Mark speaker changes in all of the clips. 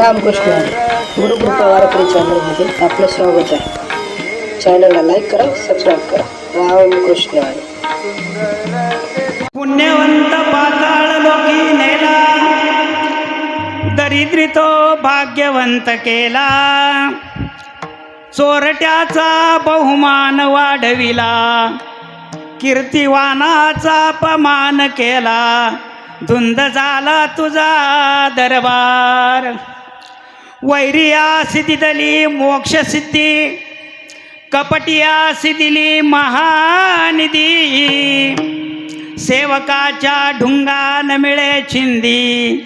Speaker 1: रामकृष्ण गुरुकृपा वारकरी चॅनलमध्ये आपलं स्वागत आहे. चॅनलला लाईक करा, सबस्क्राईब करा. रामकृष्ण.
Speaker 2: पुण्यवंत पाताळ लोकी नेला, दरिद्री तो भाग्यवंत केला. चोरट्याचा बहुमान वाढविला, कीर्तिवानाचा अपमान केला. धुंद झाला तुझा दरबार, वैरियासी दिली मोक्ष सिद्धी, कपटियासी दिली महानिधी. सेवकाच्या ढुंगान मिळे चिंदी,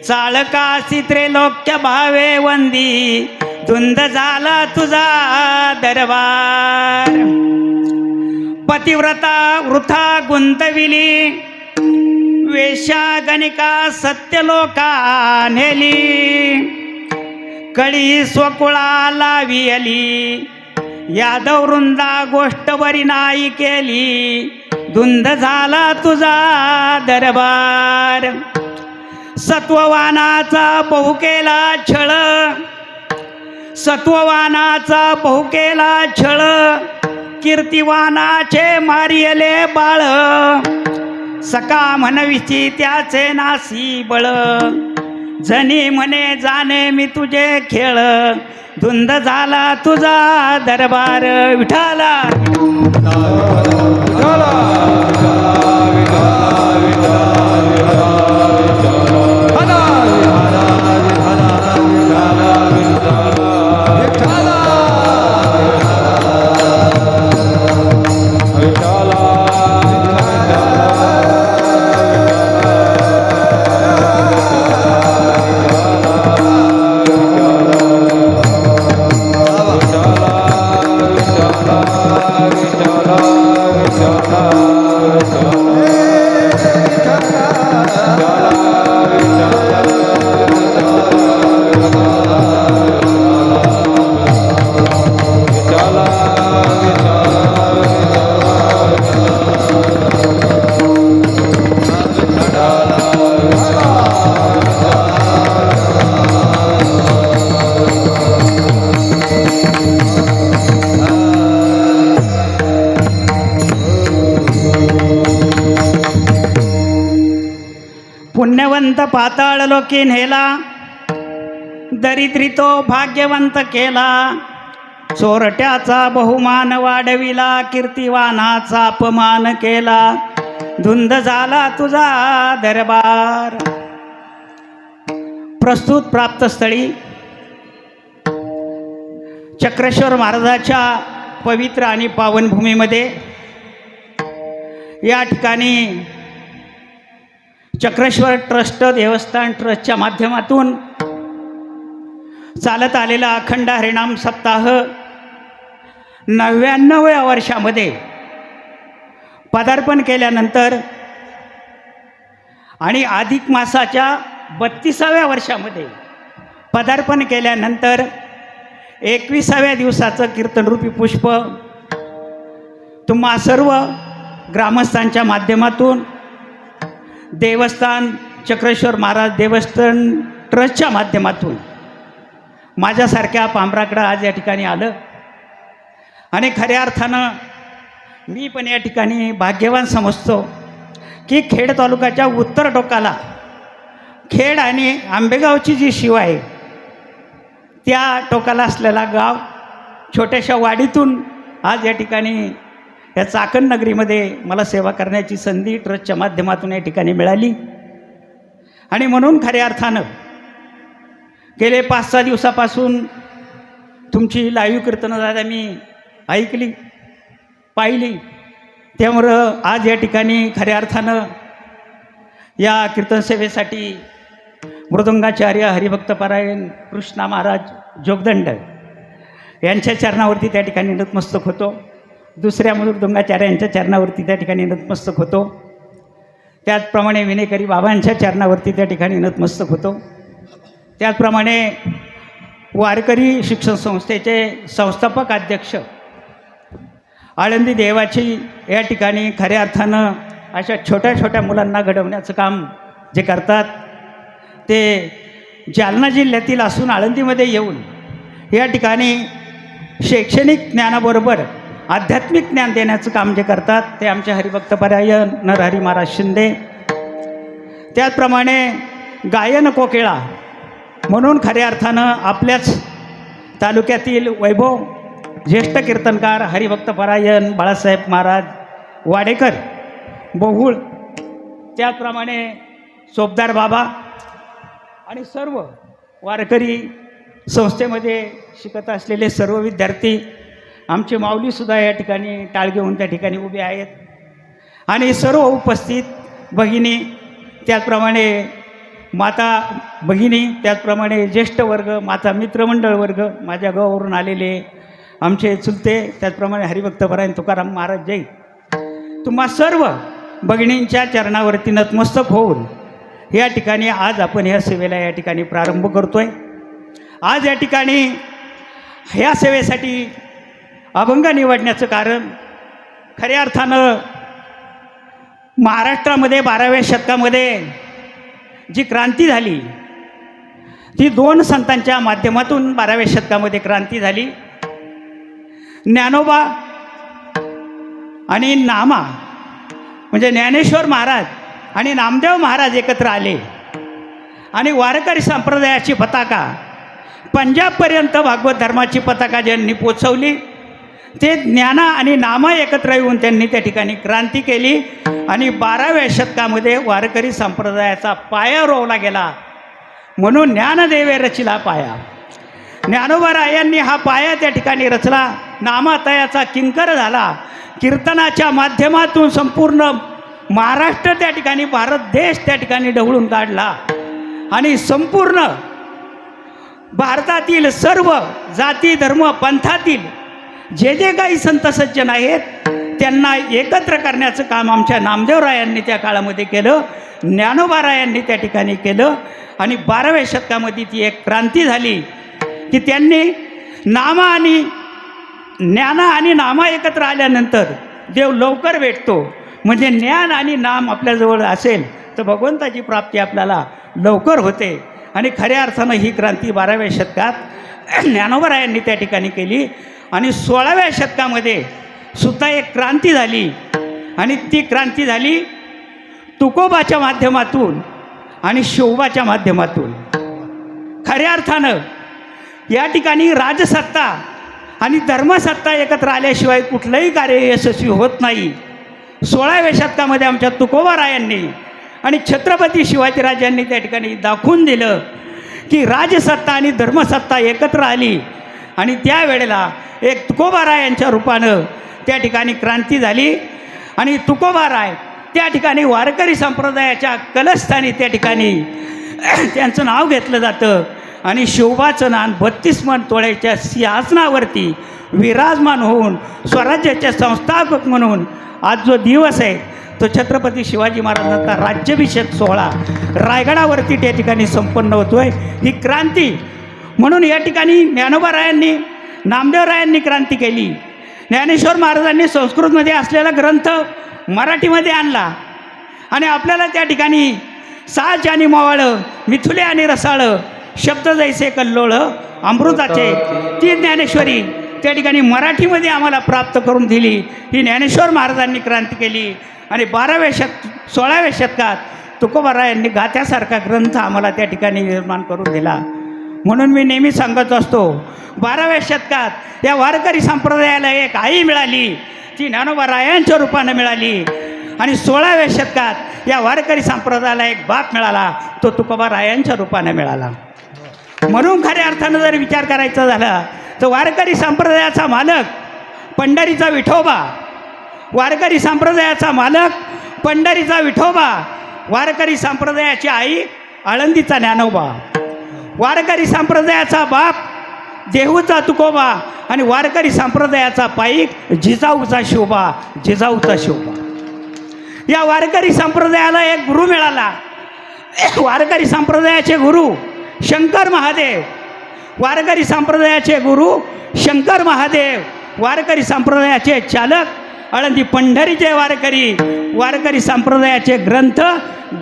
Speaker 2: चाळकासी त्रैलोक्य भावे वंदी. धुंद झाला तुझा दरबार, पतिव्रता वृथा गुंतविली. वेश्या गणिका सत्यलोका नेली, कळी स्वकुळा लावी आली. यादव वृंदा गोष्ट बरी नाही केली. धुंद झाला तुझा दरबार, सत्ववानाचा बहु केला छळ. सत्ववानाचा बहु केला छळ, कीर्तिवानाचे मारियले बाळ. सका म्हणविची त्याचे नासी बळ, जनी म्हणे जाणे मी तुझे खेळ. धुंद झाला तुझा दरबार. विठाला पुण्यवंत पाताळ लोकी नेला, दरिद्री तो भाग्यवंत केला. चोरट्याचा बहुमान वाढविला, कीर्तिवानाचा अपमान केला. धुंद झाला तुझा दरबार. प्रस्तुत प्राप्तस्थळी चक्रेश्वर महाराजाच्या पवित्र आणि पावनभूमीमध्ये या ठिकाणी चक्रेश्वर ट्रस्ट देवस्थान ट्रस्टच्या माध्यमातून चालत आलेला अखंड हरिनाम सप्ताह 99व्या वर्षामध्ये पदार्पण केल्यानंतर आणि अधिक मासाच्या 32व्या वर्षामध्ये पदार्पण केल्यानंतर 21व्या दिवसाचं कीर्तनरूपी पुष्प तुम्हा सर्व ग्रामस्थांच्या माध्यमातून देवस्थान चक्रेश्वर महाराज देवस्थान ट्रस्टच्या माध्यमातून माझ्यासारख्या पामराकडं आज या ठिकाणी आलं. आणि खऱ्या अर्थानं मी पण या ठिकाणी भाग्यवान समजतो की खेड तालुक्याच्या उत्तर टोकाला खेड आणि आंबेगावची जी शिवा आहे त्या टोकाला असलेला गाव छोट्याशा वाडीतून आज या ठिकाणी या चाकण नगरीमध्ये मला सेवा करण्याची संधी ट्रस्टच्या माध्यमातून या ठिकाणी मिळाली. आणि म्हणून खऱ्या अर्थानं गेले 5-6 दिवसापासून तुमची लाईव्ह कीर्तनं दादा मी ऐकली पाहिली. त्यामुळं आज या ठिकाणी खऱ्या अर्थानं या कीर्तनसेवेसाठी मृदंगाचार्य हरिभक्तपरायण कृष्णा महाराज जोगदंड यांच्या चरणावरती त्या ठिकाणी नतमस्तक होतो. दुसऱ्या मृदंगाचार्यांच्या चरणावरती त्या ठिकाणी नतमस्तक होतो. त्याचप्रमाणे विनेकरी बाबांच्या चरणावरती त्या ठिकाणी नतमस्तक होतो. त्याचप्रमाणे वारकरी शिक्षण संस्थेचे संस्थापक अध्यक्ष आळंदी देवाची या ठिकाणी खऱ्या अर्थानं अशा छोट्या छोट्या मुलांना घडवण्याचं काम जे करतात ते जालना जिल्ह्यातील असून आळंदीमध्ये येऊन या ठिकाणी शैक्षणिक ज्ञानाबरोबर आध्यात्मिक ज्ञान देण्याचं काम जे करतात ते आमचे हरिभक्तपरायण नरहरी महाराज शिंदे. त्याचप्रमाणे गायन कोकिळा म्हणून खऱ्या अर्थानं आपल्याच तालुक्यातील वैभव ज्येष्ठ कीर्तनकार हरिभक्तपरायण बाळासाहेब महाराज वाडेकर बहुळ, त्याचप्रमाणे सोबदार बाबा आणि सर्व वारकरी संस्थेमध्ये शिकत असलेले सर्व विद्यार्थी, आमचे माऊलीसुद्धा या ठिकाणी टाळ घेऊन त्या ठिकाणी उभे आहेत आणि सर्व उपस्थित भगिनी, त्याचप्रमाणे माता भगिनी, त्याचप्रमाणे ज्येष्ठ वर्ग, माता मित्रमंडळ वर्ग, माझ्या गावावरून आलेले आमचे चुलते, त्याचप्रमाणे हरिभक्तपरायण तुकाराम महाराज जय, तुम्हा सर्व भगिनींच्या चरणावरती नतमस्तक होऊन या ठिकाणी आज आपण ह्या सेवेला या ठिकाणी प्रारंभ करतो आहे. आज या ठिकाणी ह्या सेवेसाठी अभंग निवडण्याचं कारण खऱ्या अर्थानं महाराष्ट्रामध्ये 12व्या शतकामध्ये जी क्रांती झाली ती 2 संतांच्या माध्यमातून 12व्या शतकामध्ये क्रांती झाली. ज्ञानोबा आणि नामा म्हणजे ज्ञानेश्वर महाराज आणि नामदेव महाराज एकत्र आले आणि वारकरी संप्रदायाची पताका पंजाबपर्यंत भागवत धर्माची पताका ज्यांनी पोचवली ते ज्ञाना आणि नामा एकत्र येऊन त्यांनी त्या ठिकाणी क्रांती केली आणि 12व्या शतकामध्ये वारकरी संप्रदायाचा पाया रोवला गेला. म्हणून ज्ञानदेवे रचिला पाया. ज्ञानोबा रायांनी हा पाया त्या ठिकाणी रचला. नामातयाचा किंकर झाला. कीर्तनाच्या माध्यमातून संपूर्ण महाराष्ट्र त्या ठिकाणी, भारत देश त्या ठिकाणी ढवळून काढला आणि संपूर्ण भारतातील सर्व जाती धर्म पंथातील जे जे काही संत सज्जन आहेत त्यांना एकत्र करण्याचं काम आमच्या नामदेवरायांनी त्या काळामध्ये केलं, ज्ञानोबारायांनी त्या ठिकाणी केलं आणि 12व्या शतकामध्ये ती एक क्रांती झाली की त्यांनी नामा आणि ज्ञाना आणि नामा एकत्र आल्यानंतर देव लवकर भेटतो. म्हणजे ज्ञान आणि नाम आपल्याजवळ असेल तर भगवंताची प्राप्ती आपल्याला लवकर होते आणि खऱ्या अर्थानं ही क्रांती 12व्या शतकात ज्ञानोबारायांनी त्या ठिकाणी केली आणि 16व्या शतकामध्ये सुद्धा एक क्रांती झाली आणि ती क्रांती झाली तुकोबाच्या माध्यमातून आणि शिवबाच्या माध्यमातून. खऱ्या अर्थानं या ठिकाणी राजसत्ता आणि धर्मसत्ता एकत्र आल्याशिवाय कुठलंही कार्य यशस्वी होत नाही. 16व्या शतकामध्ये आमच्या तुकोबारायांनी आणि छत्रपती शिवाजीराजांनी त्या ठिकाणी दाखवून दिलं की राजसत्ता आणि धर्मसत्ता एकत्र आली आणि त्यावेळेला एक तुकोबारायांच्या रूपानं त्या ठिकाणी क्रांती झाली आणि तुकोबाराय त्या ठिकाणी वारकरी संप्रदायाच्या कलस्थानी त्या ठिकाणी त्यांचं नाव घेतलं जातं आणि शिवबाचं नान 32 मन तोळ्याच्या सिंहासनावरती विराजमान होऊन स्वराज्याचे संस्थापक म्हणून आज जो दिवस आहे तो छत्रपती शिवाजी महाराजांचा राज्याभिषेक सोहळा रायगडावरती त्या ठिकाणी संपन्न होतो आहे. ही क्रांती म्हणून या ठिकाणी ज्ञानोबारायांनी नामदेवरायांनी क्रांती केली. ज्ञानेश्वर महाराजांनी संस्कृतमध्ये असलेला ग्रंथ मराठीमध्ये आणला आणि आपल्याला त्या ठिकाणी साज आणि मोवाळं, मिथुले आणि रसाळं, शब्द जैसे कल्लोळ अमृताचे ती ज्ञानेश्वरी त्या ठिकाणी मराठीमध्ये आम्हाला प्राप्त करून दिली. ही ज्ञानेश्वर महाराजांनी क्रांती केली आणि 16व्या शतकात तुकोबारायांनी गात्यासारखा ग्रंथ आम्हाला त्या ठिकाणी निर्माण करून दिला. म्हणून मी नेहमी सांगत असतो 12व्या शतकात या वारकरी संप्रदायाला एक आई मिळाली, ती ज्ञानोबारायांच्या रूपानं मिळाली आणि 16व्या शतकात या वारकरी संप्रदायाला एक बाप मिळाला, तो तुकोबारायांच्या रूपानं मिळाला. म्हणून खऱ्या अर्थानं जर विचार करायचा झाला तर वारकरी संप्रदायाचा मालक पंढरीचा विठोबा, वारकरी संप्रदायाचा मालक पंढरीचा विठोबा, वारकरी संप्रदायाची आई आळंदीचा ज्ञानोबा, वारकरी संप्रदायाचा बाप देहूचा तुकोबा आणि वारकरी संप्रदायाचा पाईक जिजाऊचा शिवबा, जिजाऊचा शिवबा. या वारकरी संप्रदायाला एक गुरु मिळाला. वारकरी संप्रदायाचे गुरु शंकर महादेव, वारकरी संप्रदायाचे गुरु शंकर महादेव, वारकरी संप्रदायाचे चालक आळंदी पंढरीचे वारकरी, वारकरी संप्रदायाचे ग्रंथ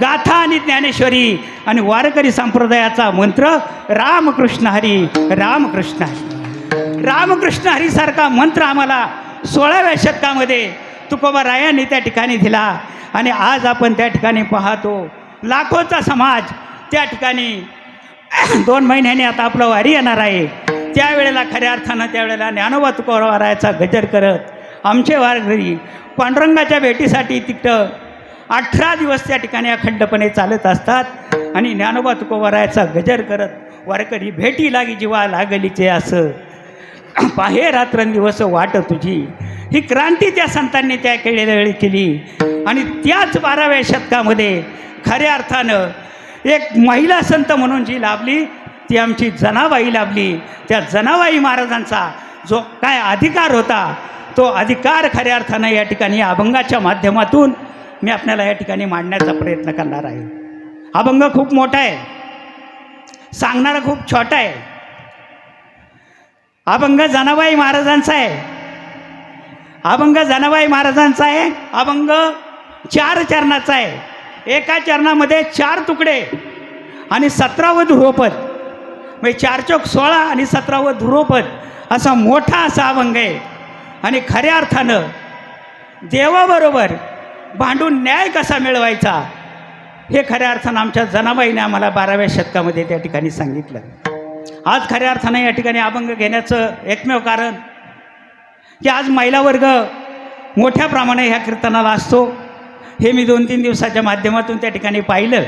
Speaker 2: गाथा आणि ज्ञानेश्वरी आणि वारकरी संप्रदायाचा मंत्र रामकृष्ण हरी रामकृष्ण हरी रामकृष्ण हरीसारखा मंत्र आम्हाला 16व्या शतकामध्ये तुकोबारायांनी त्या ठिकाणी दिला. आणि आज आपण त्या ठिकाणी पाहतो लाखोचा समाज त्या ठिकाणी 2 महिन्यांनी आता आपलं वारी येणार आहे. त्यावेळेला खऱ्या अर्थानं त्यावेळेला ज्ञानोबा तुकोबारायाचा गजर करत आमचे वारकरी पांडुरंगाच्या भेटीसाठी तिथं 18 दिवस त्या ठिकाणी अखंडपणे चालत असतात. आणि ज्ञानोबा तुकोबारायाचा गजर करत वारकरी भेटी लागी जीवा लागलीचे असं पाहे रात्रंदिवस वाट तुझी. ही क्रांती त्या संतांनी त्या केलेल्या वेळी केली. आणि त्याच 12व्या शतकामध्ये खऱ्या अर्थानं एक महिला संत म्हणून जी लाभली ती आमची जनाबाई लाभली. त्या जनाबाई महाराजांचा जो काय अधिकार होता तो अधिकार खऱ्या अर्थानं या ठिकाणी अभंगाच्या माध्यमातून मी आपल्याला या ठिकाणी मांडण्याचा प्रयत्न करणार आहे. अभंग खूप मोठा आहे, सांगणारा खूप छोटा आहे. अभंग जनाबाई महाराजांचा आहे. अभंग जनाबाई महाराजांचा आहे. अभंग 4 चरणाचा आहे. एका चरणामध्ये 4 तुकडे आणि 17वं ध्रुवपद म्हणजे 4 चौक 16 आणि 17वं ध्रुवपद असा मोठा असा अभंग आहे. आणि खऱ्या अर्थानं देवाबरोबर भांडून न्याय कसा मिळवायचा हे खऱ्या अर्थानं आमच्या जनाबाईने आम्हाला 12व्या शतकामध्ये त्या ठिकाणी सांगितलं. आज खऱ्या अर्थानं या ठिकाणी अभंग घेण्याचं एकमेव कारण की आज महिला वर्ग मोठ्या प्रमाणे ह्या कीर्तनाला असतो हे मी 2-3 दिवसाच्या माध्यमातून त्या ठिकाणी पाहिलं.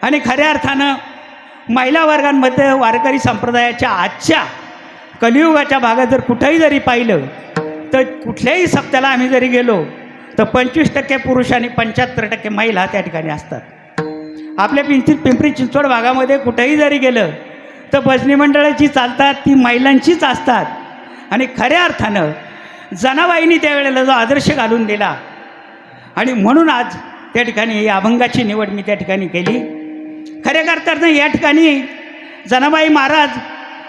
Speaker 2: आणि खऱ्या अर्थानं महिला वर्गांमध्ये वारकरी संप्रदायाच्या आजच्या कलियुगाच्या भागात जर कुठंही जरी पाहिलं तर कुठल्याही सप्त्याला आम्ही जरी गेलो तर 25% पुरुष आणि 75% महिला त्या ठिकाणी असतात. आपल्या पिंपरी चिंचवड भागामध्ये कुठेही जरी गेलं तर भजनी मंडळाची चालतात ती महिलांचीच असतात. आणि खऱ्या अर्थानं जनाबाईंनी त्यावेळेला जो आदर्श घालून दिला आणि म्हणून आज त्या ठिकाणी ही अभंगाची निवड मी त्या ठिकाणी केली. खऱ्या अर्थानं या ठिकाणी जनाबाई महाराज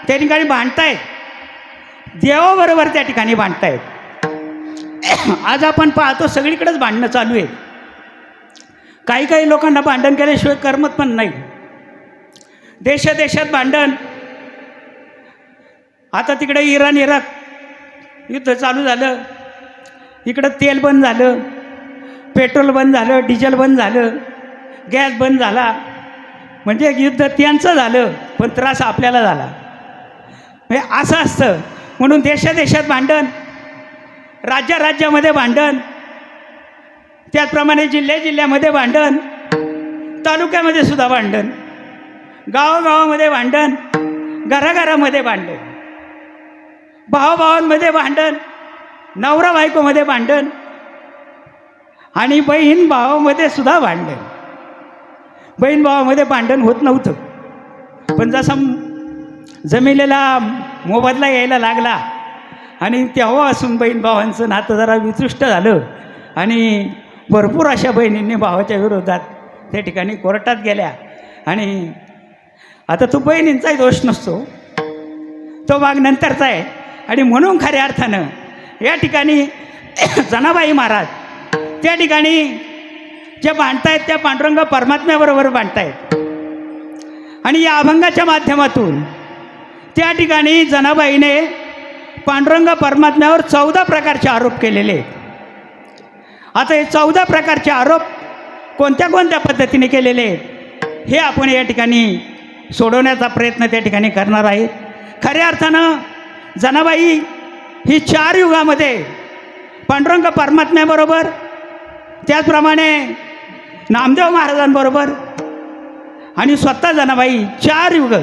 Speaker 2: त्या ठिकाणी भांडतायत, देवाबरोबर त्या ठिकाणी भांडतायत. आज आपण पाहतो सगळीकडेच भांडणं चालू आहे. काही काही लोकांना भांडण केल्याशिवाय करमत पण नाही. देशादेशात भांडण. आता तिकडे इराण इराक युद्ध चालू झालं, इकडं तेल बंद झालं, पेट्रोल बंद झालं, डिझेल बंद झालं, गॅस बंद झाला. म्हणजे युद्ध त्यांचं झालं पण त्रास आपल्याला झाला. म्हणजे असं असतं. म्हणून देशादेशात भांडण, राज्यामध्ये भांडण, त्याचप्रमाणे जिल्ह्यामध्ये भांडण, तालुक्यामध्ये सुद्धा भांडण, गावागावामध्ये भांडण, घराघरामध्ये भांडण, भावाभावांमध्ये भांडण, नवरा बायकोमध्ये भांडण आणि बहीण भावामध्ये सुद्धा भांडण. बहीण भावामध्ये भांडण होत नव्हतं पण जसा जमिलेला मोबदला यायला लागला आणि तेव्हापासून बहीण भावांचं नातं जरा वितृष्ट झालं आणि भरपूर अशा बहिणींनी भावाच्या विरोधात त्या ठिकाणी कोर्टात गेल्या. आणि आता तो बहिणींचाही दोष नसतो, तो भाग नंतरचा आहे. आणि म्हणून खऱ्या अर्थानं या ठिकाणी जनाबाई महाराज त्या ठिकाणी जे भांडतायत त्या पांडुरंग परमात्म्याबरोबर भांडतायत. आणि या अभंगाच्या माध्यमातून त्या ठिकाणी जनाबाईने पांडुरंग परमात्म्यावर 14 प्रकारचे आरोप केलेले आहेत. आता हे 14 प्रकारचे आरोप कोणत्या कोणत्या पद्धतीने केलेले आहेत हे आपण या ठिकाणी सोडवण्याचा प्रयत्न त्या ठिकाणी करणार आहेत. खऱ्या अर्थानं जनाबाई ही 4 युगामध्ये पांडुरंग परमात्म्याबरोबर, त्याचप्रमाणे नामदेव महाराजांबरोबर आणि स्वतः जनाबाई 4 युग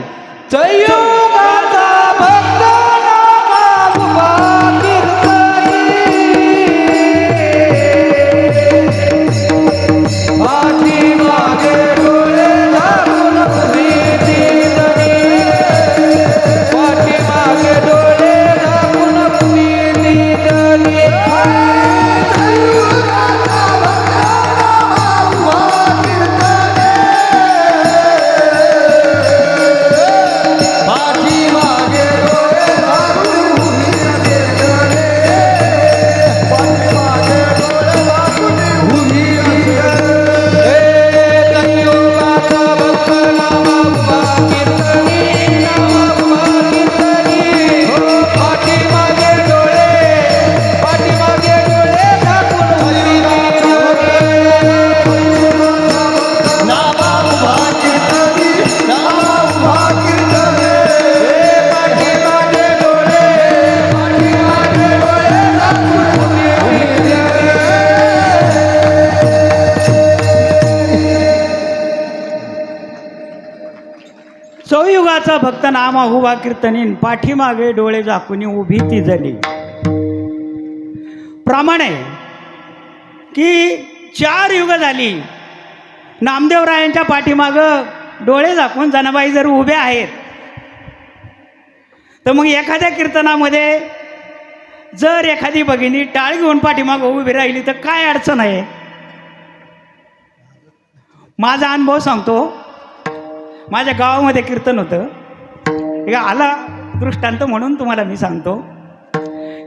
Speaker 2: चौयुगाचा भक्त नामा उभा कीर्तनीन पाठीमागे डोळे झाकून उभी ती जणी. प्रमाणे की 4 युग झाली नामदेवरायांच्या पाठीमागं डोळे झाकून जनाबाई जर उभ्या आहेत, तर मग एखाद्या कीर्तनामध्ये जर एखादी भगिनी टाळ घेऊन पाठीमागं उभी राहिली तर काय अडचण आहे? माझा अनुभव सांगतो. माझ्या गावामध्ये कीर्तन होतं. हे आला दृष्टांत म्हणून तुम्हाला मी सांगतो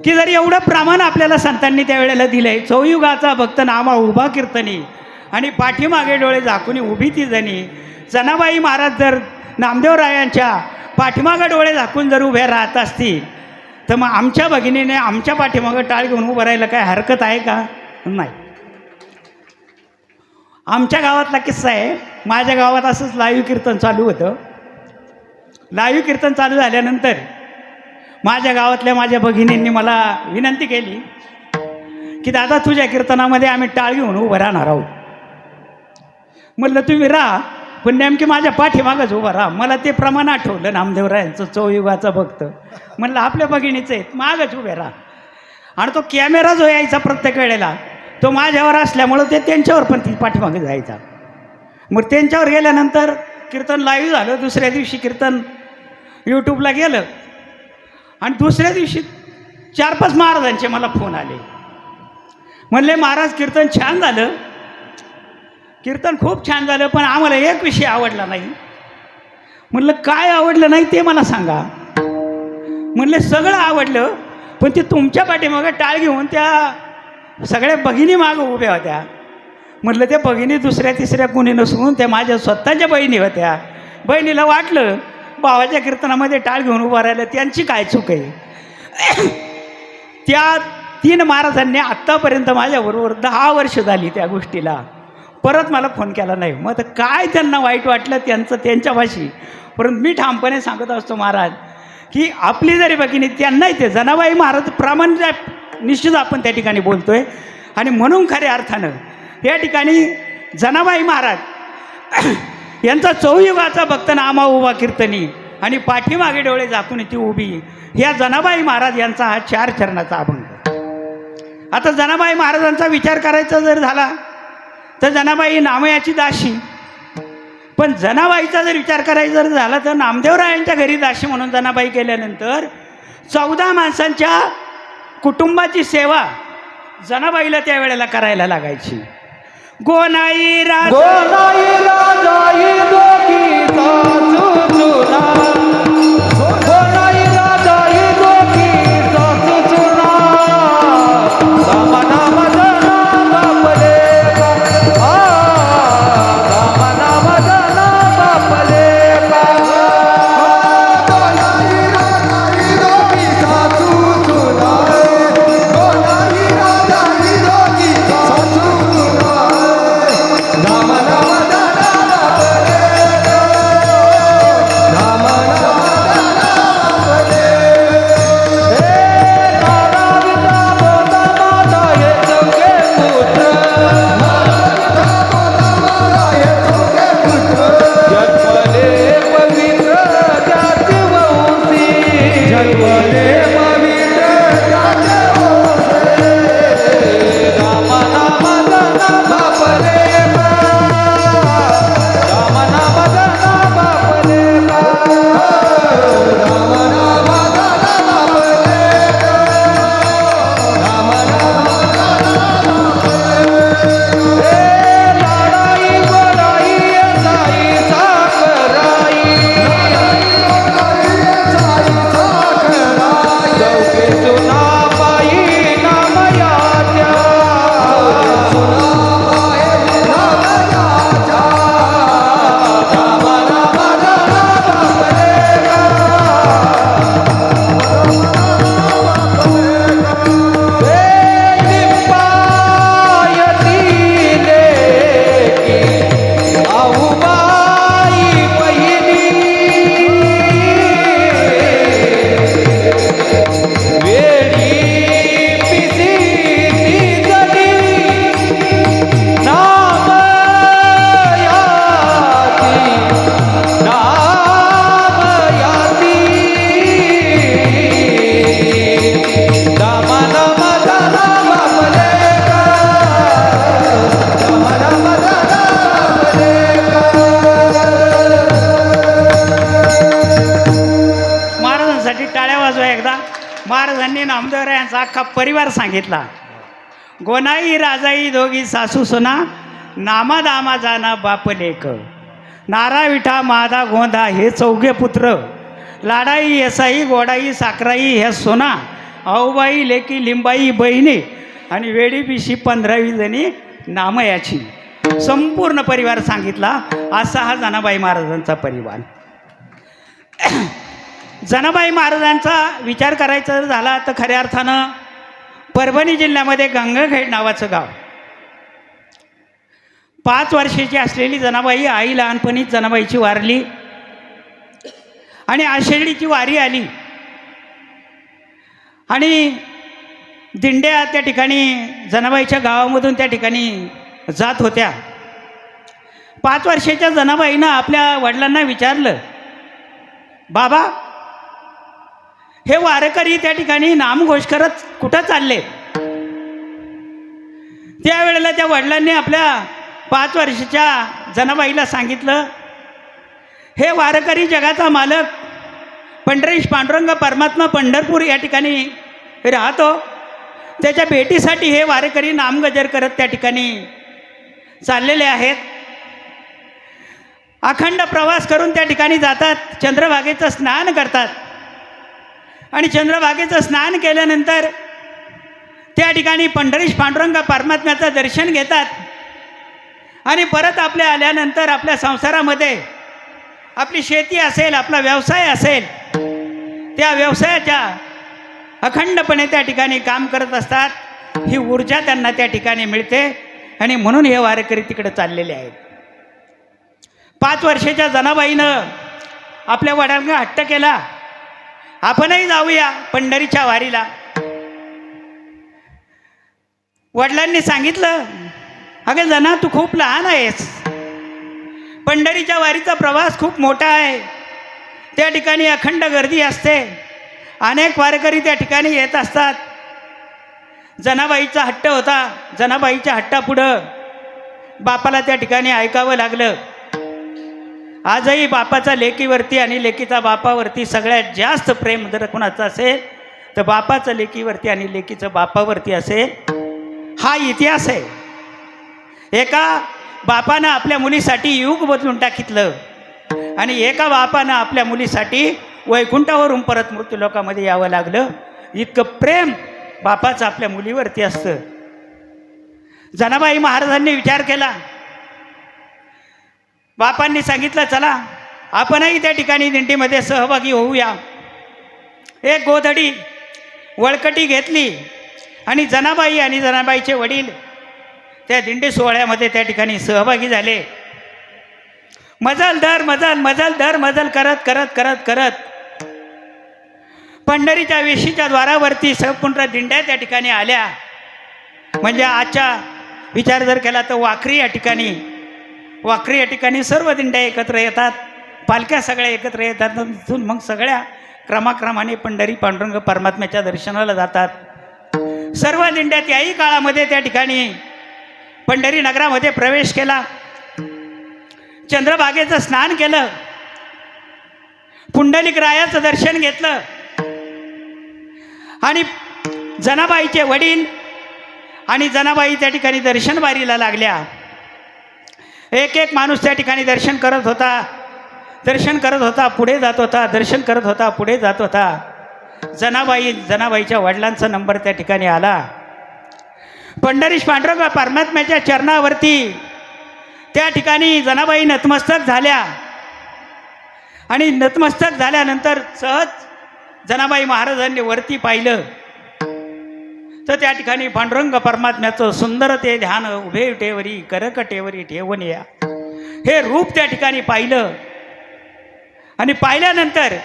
Speaker 2: की जर एवढं प्रमाण आपल्याला संतांनी त्यावेळेला दिलं आहे, चौयुगाचा भक्त नामा उभा कीर्तनी आणि पाठीमागे डोळे झाकून उभी ती जणी. जनाबाई महाराज जर नामदेवरायांच्या पाठीमागं डोळे झाकून जर उभ्या राहत असतील, तर मग आमच्या भगिनीने आमच्या पाठीमागं टाळ घेऊन उभं राहायला काय हरकत आहे का? नाही. आमच्या गावातला किस्सा आहे. माझ्या गावात असंच लाईव्ह कीर्तन चालू होतं. लाईव्ह कीर्तन चालू झाल्यानंतर माझ्या गावातल्या माझ्या भगिनींनी मला विनंती केली की दादा तुझ्या कीर्तनामध्ये आम्ही टाळ घेऊन उभं राहणार आहोत. म्हटलं तुम्ही राहा, पण नेमकी माझ्या पाठीमागच उभं राहा. मला ते प्रमाण आठवलं नामदेवरायांचं चौयुगाचा भक्त. म्हणलं आपल्या भगिनीचं आहेत, मागच उभे राहा. आणि तो कॅमेरा जो यायचा प्रत्येक वेळेला तो माझ्यावर असल्यामुळं ते त्यांच्यावर पण ती पाठीमागे जायचा. मग त्यांच्यावर गेल्यानंतर कीर्तन लाईव्ह झालं. दुसऱ्या दिवशी कीर्तन यूट्यूबला गेलं आणि दुसऱ्या दिवशी 4-5 महाराजांचे मला फोन आले. म्हणले महाराज कीर्तन छान झालं, कीर्तन खूप छान झालं, पण आम्हाला एक विषय आवडला नाही. म्हणलं काय आवडलं नाही ते मला सांगा. म्हणले सगळं आवडलं, पण ते तुमच्या पाठीमागं टाळ घेऊन त्या सगळ्या भगिनी मागं उभ्या होत्या. म्हटलं त्या भगिनी दुसऱ्या तिसऱ्या कोणी नसून त्या माझ्या स्वतःच्या बहिणी होत्या. बहिणीला वाटलं भावाच्या कीर्तनामध्ये टाळ घेऊन उभा राहिलं, त्यांची काय चूक आहे? त्या 3 महाराजांनी आत्तापर्यंत माझ्याबरोबर 10 वर्ष झाली त्या गोष्टीला परत मला फोन केला नाही. मग आता काय त्यांना वाईट वाटलं त्यांचं त्यांच्यापाशी. परंतु मी ठामपणे सांगत असतो महाराज की आपली जरी भगिनी त्यांनाही ते जनाबाई महाराज प्रामाणिक निश्चित आपण त्या ठिकाणी बोलतोय. आणि म्हणून खऱ्या अर्थानं या ठिकाणी जनाबाई महाराज यांचा चौयुगाचा भक्त नामा उभा कीर्तनी आणि पाठीमागे डोळे झाकून ती उभी, ह्या जनाबाई महाराज यांचा हा 4 चरणाचा अभंग. आता जनाबाई महाराजांचा विचार करायचा जर झाला तर जनाबाई नामयाची दाशी, पण जनाबाईचा जर विचार करायचा जर झाला तर नामदेवरायांच्या घरी दाशी म्हणून जनाबाई गेल्यानंतर 14 माणसांच्या कुटुंबाची सेवा जनाबाईला त्यावेळेला करायला लागायची. गोनाई राजाई दोघी सासू चुना, गोनाई राजाई दोघी सासू चुना, दामना मदना बापले का, दामना मदना बापले का. गोनाई राजाई दोघी सासू चुना, गोनाई राजाई दोघी सासू चुना, दामना मदना बापले का, दामना टाळ्या वाजवा एकदा. महाराजांनी नामदेवरायांचा अख्खा परिवार सांगितला. गोनाई राजाई दोघी सासू सुना, नामा दामा जाना बाप लेक, नारा विठा मादा गोंधा हे चौघे पुत्र, लाडाई येसाई गोडाई साखराई ह्या सोना, आऊबाई लेकी लिंबाई बहिणी आणि वेडी पिशी 15 जणी नामयाची. संपूर्ण परिवार सांगितला. असा हा जनाबाई महाराजांचा परिवार. जनाबाई महाराजांचा विचार करायचा झाला तर खऱ्या अर्थानं परभणी जिल्ह्यामध्ये गंगाखेड नावाचं गाव. 5 वर्षाची असलेली जनाबाई, आई लहानपणीच जनाबाईची वारली आणि आषाढीची वारी आली आणि दिंड्या त्या ठिकाणी जनाबाईच्या गावामधून त्या ठिकाणी जात होत्या. 5 वर्षाच्या जनाबाईनं आपल्या वडिलांना विचारलं, बाबा हे वारकरी त्या ठिकाणी नामघोष करत कुठं चालले? त्यावेळेला त्या वडिलांनी आपल्या 5 वर्षाच्या जनाबाईला सांगितलं, हे वारकरी जगाचा मालक पंढरीश पांडुरंग परमात्मा पंढरपूर या ठिकाणी राहतो, त्याच्या भेटीसाठी हे वारकरी नामगजर करत त्या ठिकाणी चाललेले आहेत. अखंड प्रवास करून त्या ठिकाणी जातात, चंद्रभागेचं स्नान करतात आणि चंद्रभागेचं स्नान केल्यानंतर त्या ठिकाणी पंढरीश पांडुरंग परमात्म्याचं दर्शन घेतात आणि परत आपल्या आल्यानंतर आपल्या संसारामध्ये आपली शेती असेल, आपला व्यवसाय असेल, त्या व्यवसायाच्या अखंडपणे त्या ठिकाणी काम करत असतात. ही ऊर्जा त्यांना त्या ठिकाणी मिळते आणि म्हणून हे वारकरी तिकडे चाललेले आहेत. 5 वर्षाच्या जनाबाईनं आपल्या वडिलांना हट्ट केला, आपणही जाऊया पंढरीच्या वारीला. वडिलांनी सांगितलं, अगं जना तू खूप लहान आहेस, पंढरीच्या वारीचा प्रवास खूप मोठा आहे, त्या ठिकाणी अखंड गर्दी असते, अनेक वारकरी त्या ठिकाणी येत असतात. जनाबाईचा हट्ट होता. जनाबाईच्या हट्टापुढं बापाला त्या ठिकाणी ऐकावं लागलं. आजही बापाचा लेकीवरती आणि लेकीचा बापावरती सगळ्यात जास्त प्रेम जर कोणाचं असेल तर बापाचं लेकीवरती आणि लेकीचं बापावरती असेल. हा इतिहास आहे. एका बापानं आपल्या मुलीसाठी युग बदलून टाकितलं आणि एका बापानं आपल्या मुलीसाठी वैकुंठावरून परत मृत्यूलोकामध्ये यावं लागलं. इतकं प्रेम बापाचं आपल्या मुलीवरती असतं. जनाबाई महाराजांनी विचार केला. बापांनी सांगितलं, चला आपणही त्या ठिकाणी दिंडीमध्ये सहभागी होऊया. एक गोधडी वळकटी घेतली आणि जनाबाई आणि जनाबाईचे वडील त्या दिंडी सोहळ्यामध्ये त्या ठिकाणी सहभागी झाले. मजल दर मजल, मजल दर मजल करत करत करत करत पंढरीच्या वेशीच्या द्वारावरती संपूर्ण दिंड्या त्या ठिकाणी आल्या. म्हणजे आजच्या विचार जर केला तर वाखरी या ठिकाणी सर्व दिंड्या एकत्र येतात, पालख्या सगळ्या एकत्र येतात. तिथून मग सगळ्या क्रमाक्रमाने पंढरी पांडुरंग परमात्म्याच्या दर्शनाला जातात. सर्व दिंड्या त्याही काळामध्ये त्या ठिकाणी पंढरी नगरामध्ये प्रवेश केला, चंद्रभागेचं स्नान केलं, पुंडलिक रायाचं दर्शन घेतलं आणि जनाबाईचे वडील आणि जनाबाई त्या ठिकाणी दर्शन वारीला लागल्या. एक एक माणूस त्या ठिकाणी दर्शन करत होता, पुढे जात होता, दर्शन करत होता, पुढे जात होता. जनाबाईच्या वडिलांचा नंबर त्या ठिकाणी आला. पंढरीश पांडुरंग परमात्म्याच्या चरणावरती त्या ठिकाणी जनाबाई नतमस्तक झाल्या आणि नतमस्तक झाल्यानंतर सहज जनाबाई महाराजांनी वरती पाहिलं तर त्या ठिकाणी पांडुरंग परमात्म्याचं सुंदर ते ध्यान उभे टेवरी करकटेवरी ठेवून या हे रूप त्या ठिकाणी पाहिलं. आणि पाहिल्यानंतर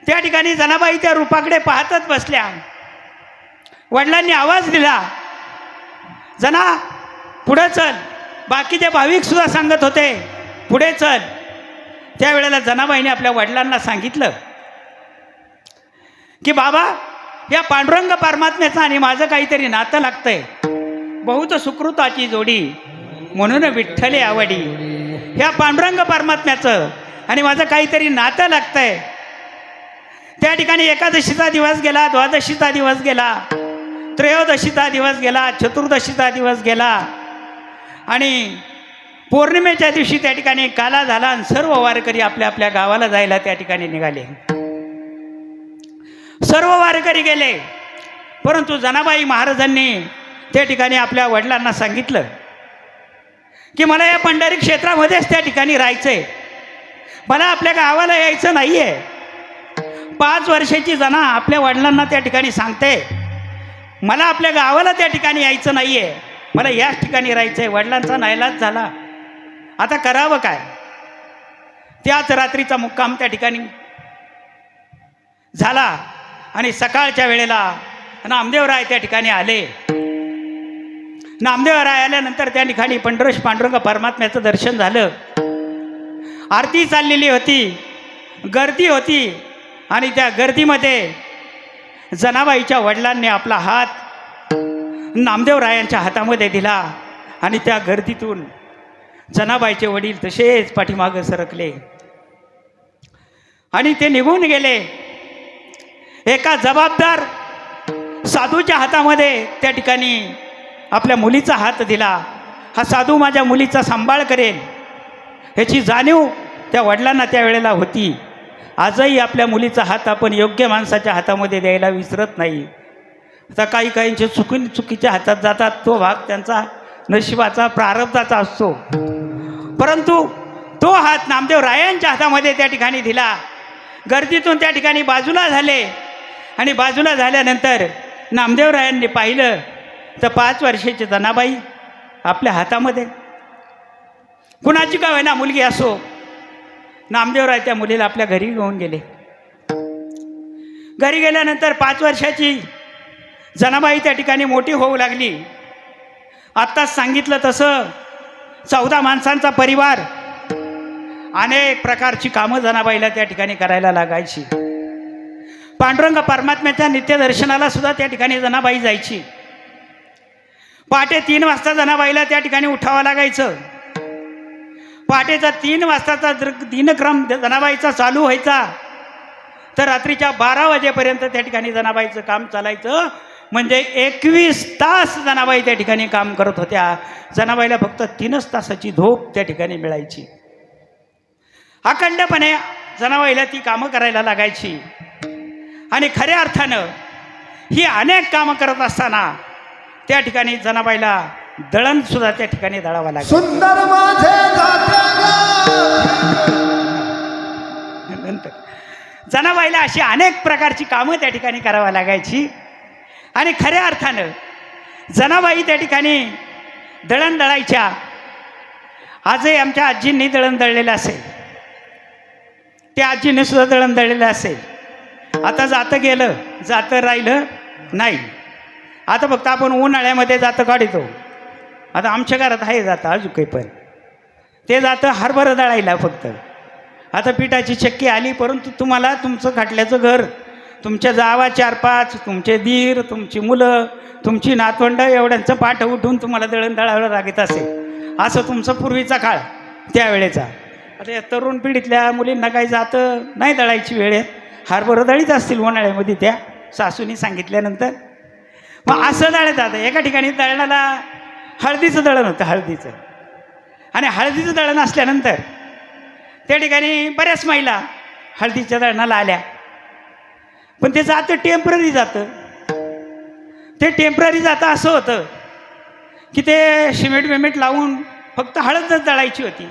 Speaker 2: त्या ठिकाणी जनाबाई त्या रूपाकडे पाहतच बसल्या. वडिलांनी आवाज दिला, जना पुढे चल. बाकीचे भाविक सुद्धा सांगत होते पुढे चल. त्यावेळेला जनाबाईने आपल्या वडिलांना सांगितलं की बाबा या पांडुरंग परमात्म्याचं आणि माझं काहीतरी नातं लागतंय, बहुत सुकृताची जोडी म्हणून विठ्ठले आवडी. ह्या पांडुरंग परमात्म्याचं आणि माझं काहीतरी नातं लागतंय. त्या ठिकाणी एकादशीचा दिवस गेला, द्वादशीचा दिवस गेला, त्रयोदशीचा दिवस गेला, चतुर्दशीचा दिवस गेला आणि पौर्णिमेच्या दिवशी त्या ठिकाणी काला झाला आणि सर्व वारकरी आपल्या आपल्या गावाला जायला त्या ठिकाणी निघाले. सर्व वारकरी गेले, परंतु जनाबाई महाराजांनी त्या ठिकाणी आपल्या वडिलांना सांगितलं की मला या पंढरी क्षेत्रामध्येच त्या ठिकाणी राहायचंय, मला आपल्या गावाला यायचं नाही आहे. 5 वर्षाची जना आपल्या वडिलांना त्या ठिकाणी सांगते मला आपल्या गावाला त्या ठिकाणी यायचं नाही आहे, मला याच ठिकाणी राहायचं आहे. वडिलांचा नाईलाज झाला, आता करावं काय. त्याच रात्रीचा मुक्काम त्या ठिकाणी झाला आणि सकाळच्या वेळेला नामदेवराय त्या ठिकाणी आले. नामदेवराय आल्यानंतर त्या ठिकाणी पांडुरंग परमात्म्याचं दर्शन झालं. आरती चाललेली होती, गर्दी होती आणि त्या गर्दीमध्ये जनाबाईच्या वडिलांनी आपला हात नामदेवरायांच्या हातामध्ये दिला आणि त्या गर्दीतून जनाबाईचे वडील तसेच पाठीमागं सरकले आणि ते निघून गेले. एका जबाबदार साधूच्या हातामध्ये त्या ठिकाणी आपल्या मुलीचा हात दिला. हा साधू माझ्या मुलीचा सांभाळ करेल ह्याची जाणीव त्या वडिलांना त्यावेळेला होती. आजही आपल्या मुलीचा हात आपण योग्य माणसाच्या हातामध्ये द्यायला विसरत नाही. आता काही काहींचे चुकीच्या हातात जातात, तो भाग त्यांचा नशिबाचा प्रारब्धाचा असतो, परंतु तो हात नामदेवरायांच्या हातामध्ये त्या ठिकाणी दिला. गर्दीतून त्या ठिकाणी बाजूला झाले आणि बाजूला झाल्यानंतर नामदेवरायांनी पाहिलं तर 5 वर्षाची जनाबाई आपल्या हातामध्ये, कुणाची का होईना मुलगी असो, नामदेवराय त्या मुलीला आपल्या घरी घेऊन गेले. घरी गेल्यानंतर 5 वर्षाची जनाबाई त्या ठिकाणी मोठी होऊ लागली. आत्ताच सांगितलं तसं 14 माणसांचा परिवार, अनेक प्रकारची कामं जनाबाईला त्या ठिकाणी करायला लागायची. पांडुरंग परमात्म्याच्या नित्यदर्शनाला सुद्धा त्या ठिकाणी जनाबाई जायची. पहाटे 3 वाजता जनाबाईला त्या ठिकाणी उठावं लागायचं. पहाटेचा 3 वाजताचा दिनक्रम जनाबाईचा चालू व्हायचा तर रात्रीच्या 12 वाजेपर्यंत त्या ठिकाणी जनाबाईचं काम चालायचं. म्हणजे 21 तास जनाबाई त्या ठिकाणी काम करत होत्या. जनाबाईला फक्त 3च तासाची झोप त्या ठिकाणी मिळायची. अखंडपणे जनाबाईला ती कामं करायला लागायची आणि खऱ्या अर्थानं ही अनेक कामं करत असताना त्या ठिकाणी जनाबाईला दळण सुद्धा त्या ठिकाणी दळावं लागेल.
Speaker 3: सुंदर माझे
Speaker 2: नंतर जनाबाईला अशी अनेक प्रकारची कामं त्या ठिकाणी करावं लागायची आणि खऱ्या अर्थानं जनाबाई त्या ठिकाणी दळण दळायच्या. आजही आमच्या आजींनी दळण दळलेलं असेल, त्या आजीने सुद्धा दळण दळलेलं असेल. आता जातं गेलं, जातं राहिलं नाही. आता फक्त आपण उन्हाळ्यामध्ये जातं काढतो. आता आमच्या घरात आहे जातं अजून काही, पण ते जातं हरभरं दळायला फक्त. आता पिठाची चक्की आली, परंतु तुम्हाला तुमचं खाटल्याचं घर, तुमच्या जावा 4-5, तुमचे दीर, तुमची मुलं, तुमची नातवंड एवढ्यांचं पाठ उठून तुम्हाला दळण दळावं लागत असेल. असं तुमचं पूर्वीचा काळ त्यावेळेचा. आता या तरुण पिढीतल्या मुलींना काही जातं नाही दळायची वेळेत, हरभरं दळीत असतील उन्हाळ्यामध्ये त्या सासूनी सांगितल्यानंतर. मग असं दळत जातं. एका ठिकाणी दळणाला हळदीचं दळण होतं, हळदीचं. आणि हळदीचं दळण असल्यानंतर त्या ठिकाणी बऱ्याच महिला हळदीच्या दळणाला आल्या, पण ते जातं टेम्पररी जातं. ते टेम्पररी जातं असं होतं की ते सिमेंट लावून फक्त हळदच दळायची होती.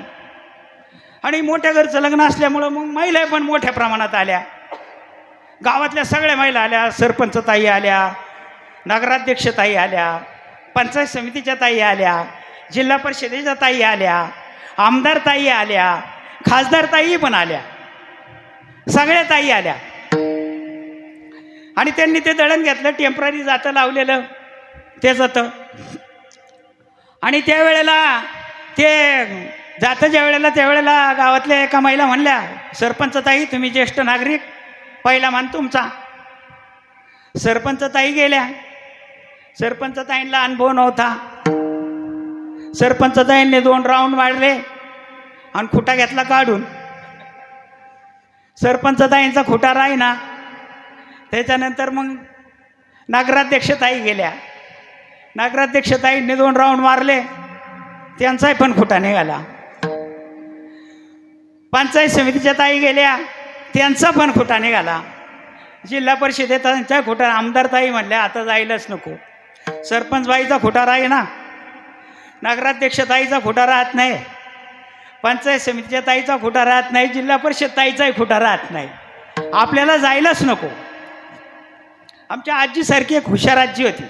Speaker 2: आणि मोठ्या घरचं लग्न असल्यामुळं मग महिला पण मोठ्या प्रमाणात आल्या. गावातल्या सगळ्या महिला आल्या, सरपंच ताई आल्या, नगराध्यक्ष ताई आल्या, पंचायत समितीच्या ताई आल्या, जिल्हा परिषदेच्या ताई आल्या, आमदार ताई आल्या, खासदार ताई पण आल्या, सगळ्या ताई आल्या. आणि त्यांनी ते दळण घेतलं, टेम्पररी जातं लावलेलं ते जातं. आणि त्यावेळेला ते जातं ज्या वेळेला त्यावेळेला गावातल्या एका महिला म्हणल्या, सरपंच ताई तुम्ही ज्येष्ठ नागरिक, पहिला मान तुमचा. सरपंच ताई गेल्या. सरपंच ताईंना अनुभव नव्हता. सरपंच ताईंनी 2 राऊंड मारले आणि खुटा घेतला काढून. सरपंच ताईंचा खुटा राहीना, त्याच्यानंतर मग नगराध्यक्षताई गेल्या. नगराध्यक्षताईंनी 2 राऊंड मारले, त्यांचाही पण खुटा निघाला. पंचायत समितीच्या ताई गेल्या, त्यांचा पण खुटा निघाला. जिल्हा परिषदेचा खोटा. आमदार ताई म्हणल्या आता जायलाच नको. सरपंच बाईचा खोटा राही ना, नगराध्यक्ष ताईचा खोटा राहत नाही, पंचायत समितीच्या ताईचा खोटा राहत नाही, जिल्हा परिषद ताईचाही खोटा राहत नाही. आपल्याला जायलाच नको. आमच्या आजीसारखी एक हुशार आजी होती.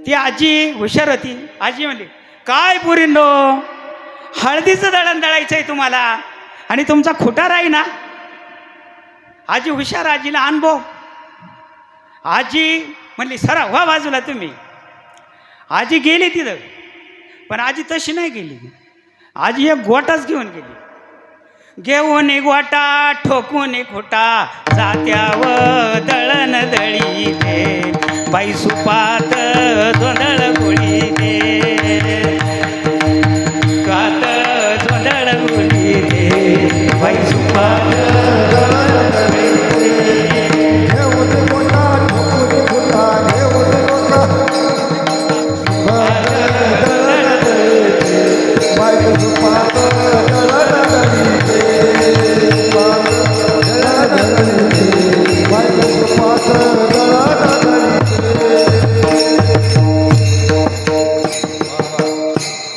Speaker 2: ती आजी हुशार होती. आजी म्हणली, काय पुरींनो, हळदीचं दळण दळायचं आहे तुम्हाला आणि तुमचा खोटा राही ना. आजी हुशार, आजीला अनुभव. आजी म्हणली सरा व्हा बाजूला तुम्ही. आजी गेली तिथं, पण आजी तशी नाही गेली. आजी एक गोटाच घेऊन गेली. घेऊन गोटा ठोकून खोटा, जात्याव दळण दळी दे, बाई सुपात जोंधळ गोळी दे, कात जोंधळ गोळी दे, बाई सुपात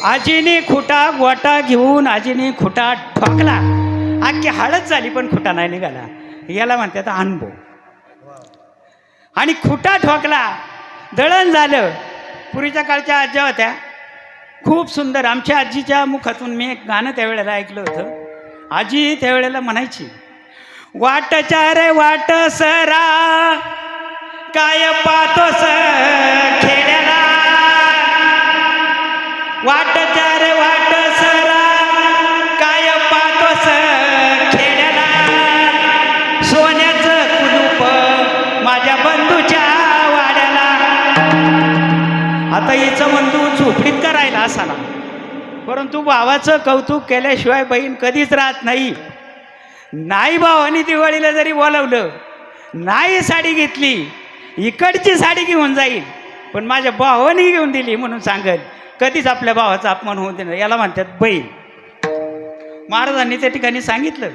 Speaker 2: आजीने खुटा गोटा घेऊन आजीने खुटा ठोकला. अख्खी हळद झाली पण खुटा नाही निघाला. याला म्हणतात अनुभव. आणि खुटा ठोकला, दळण झालं. पूर्वीच्या काळच्या आज्या होत्या खूप सुंदर. आमच्या आजीच्या मुखातून मी एक गाणं त्यावेळेला ऐकलं होतं. आजी त्यावेळेला म्हणायची, वाटच्या रे वाट सरा, काय पाहतोस खेड्याला, वाटच्या रे वाट सरा, काय पाहतोस खेड्याला, सोन्याचं कुलूप माझ्या बंधूच्या वाड्याला. आता हिचं बंधू झोपडीत करायला असाला, परंतु भावाचं कौतुक केल्याशिवाय बहीण कधीच राहत नाही. नाही भावानी दिवाळीला जरी बोलावलं, नाही साडी घेतली, इकडची साडी घेऊन जाईल, पण माझ्या भावाने घेऊन दिली म्हणून सांगेल. कधीच आपल्या भावाचा अपमान होऊ देणार. याला म्हणतात बहीण. महाराजांनी त्या ठिकाणी सांगितलं,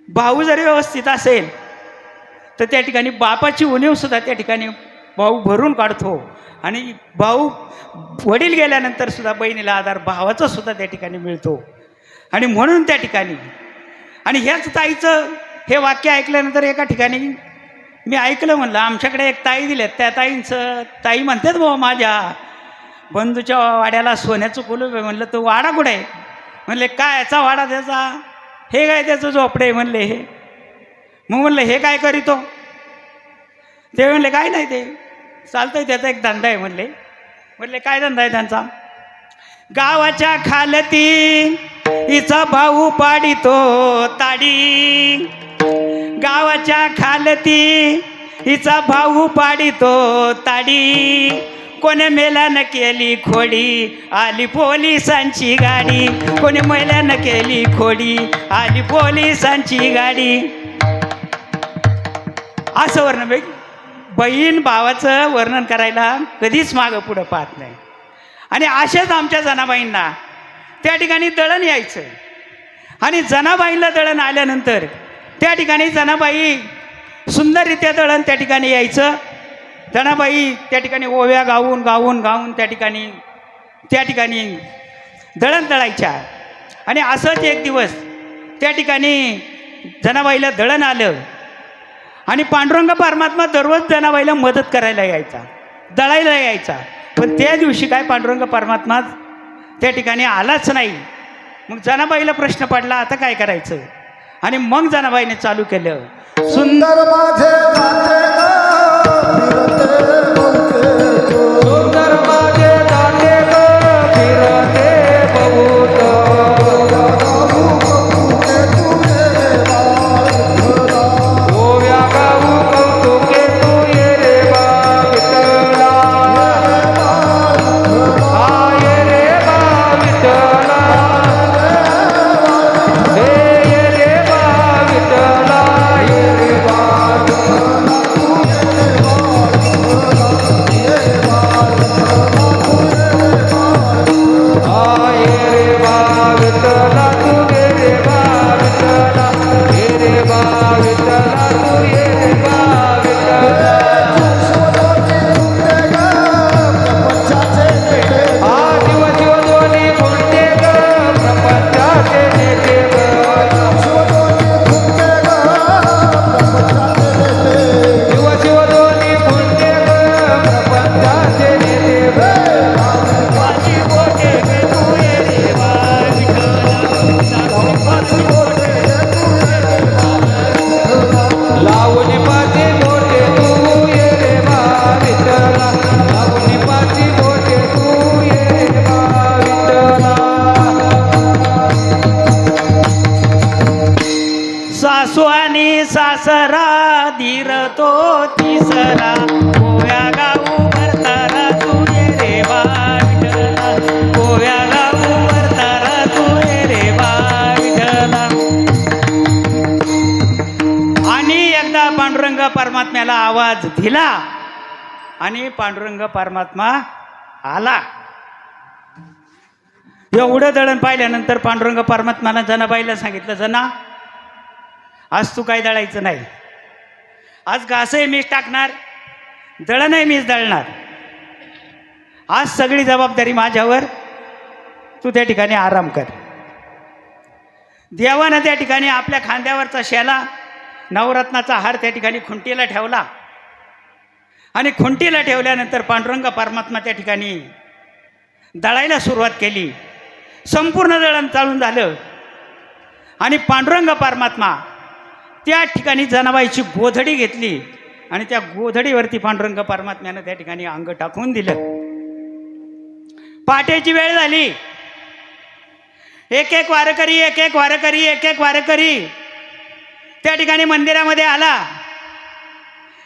Speaker 2: भाऊ जरी व्यवस्थित असेल तर त्या ठिकाणी बापाची उणीव सुद्धा त्या ठिकाणी भाऊ भरून काढतो. आणि भाऊ वडील गेल्यानंतर सुद्धा बहिणीला आधार भावाचा सुद्धा त्या ठिकाणी मिळतो. आणि म्हणून त्या ठिकाणी, आणि ह्याच ताईचं हे वाक्य ऐकल्यानंतर एका ठिकाणी मी ऐकलं, म्हणलं आमच्याकडे एक ताई दिलेत, त्या ताईंचं ताई म्हणतात बाबा माझ्या बंधूच्या वाड्याला सोन्याचं कुलूप आहे. म्हणलं तो वाडा कुठे आहे? म्हणले काय याचा वाडा त्याचा, हे काय त्याचं झोपडे म्हणले हे. मग म्हणलं हे काय करीतो? ते म्हणले काय नाही, ते चालतंय, त्याचा एक धंदा आहे म्हणले. म्हणले काय धंदा आहे त्यांचा? गावाच्या खालती हिचा भाऊ पाडितो ताडी, गावाच्या खालती हिचा भाऊ पाडितो ताडी, कोणी मेल्यानं केली खोडी, आली पोलिसांची गाडी, कोणी मेल्यानं केली खोडी, आली पोलिसांची गाडी. असं वर्णन, बहीण भावाचं वर्णन करायला कधीच मागं पुढं पाहत नाही. आणि अशाच आमच्या जनाबाईंना त्या ठिकाणी दळण यायचं. आणि जनाबाईंना दळण आल्यानंतर त्या ठिकाणी जनाबाई सुंदररित्या दळण त्या ठिकाणी यायचं. जनाबाई त्या ठिकाणी ओव्या गाऊन गाऊन गाऊन त्या ठिकाणी दळण दळायच्या. आणि असंच एक दिवस त्या ठिकाणी जनाबाईला दळण आलं. आणि पांडुरंग परमात्मा दररोज जनाबाईला मदत करायला यायचा, दळायला यायचा. पण त्या दिवशी काय पांडुरंग परमात्मा त्या ठिकाणी आलाच नाही. मग जनाबाईला प्रश्न पडला आता काय करायचं. आणि मग जनाबाईने चालू केलं,
Speaker 3: सुंदर माझे जाते सुंदर माझे जाते फिरते बहुत, ओव्या गाऊ कौतुके तू ये रे बा विठ्ठला, हा ये रे बा विठ्ठला, हे ये रे बा विठ्ठला, ये रे बा विठ्ठला तू ये रे बा विठ्ठला हा शिव शिव दोन्ही कोणते ग प्रपंचाचे नेते ग शिव शिव दोन्ही कोणते ग प्रपंचाचे नेते ग
Speaker 2: पाची बोटे गे तू ये रे बा
Speaker 3: लावून पाची बोटे तू ये रे बा विठ्ठला लावून पाची बोटे तू ये रे बा विठ्ठला
Speaker 2: सासू आणि सासरा धीर तो तिसरा गोव्या गाऊ भरतारा तू ये रे बा विठ्ठला गोव्या गाऊ भरतारा तू ये रे बा विठ्ठला आणि एकदा पांडुरंग परमात्म्याला आवाज दिला आणि पांडुरंग परमात्मा आला. एवढं दळण पाहिल्यानंतर पांडुरंग परमात्म्याला जनाबाईला सांगितलं, जना आज तू काय दळायचं नाही, आज घासही मीच टाकणार, दळणही मीच दळणार, आज सगळी जबाबदारी माझ्यावर, तू त्या ठिकाणी आराम कर. देवानं त्या ठिकाणी आपल्या खांद्यावरचा शेला नवरत्नाचा हार त्या ठिकाणी खुंटीला ठेवला आणि खुंटीला ठेवल्यानंतर पांडुरंग परमात्मा त्या ठिकाणी दळायला सुरुवात केली. संपूर्ण दळण चालून झालं आणि पांडुरंग परमात्मा त्या ठिकाणी जनाबाईची गोधडी घेतली आणि त्या गोधडीवरती पांडुरंग परमात्म्यानं त्या ठिकाणी अंग टाकून दिलं. पहाटेची वेळ झाली. एक एक वारकरी एक एक वारकरी एक एक वारकरी त्या ठिकाणी मंदिरामध्ये आला.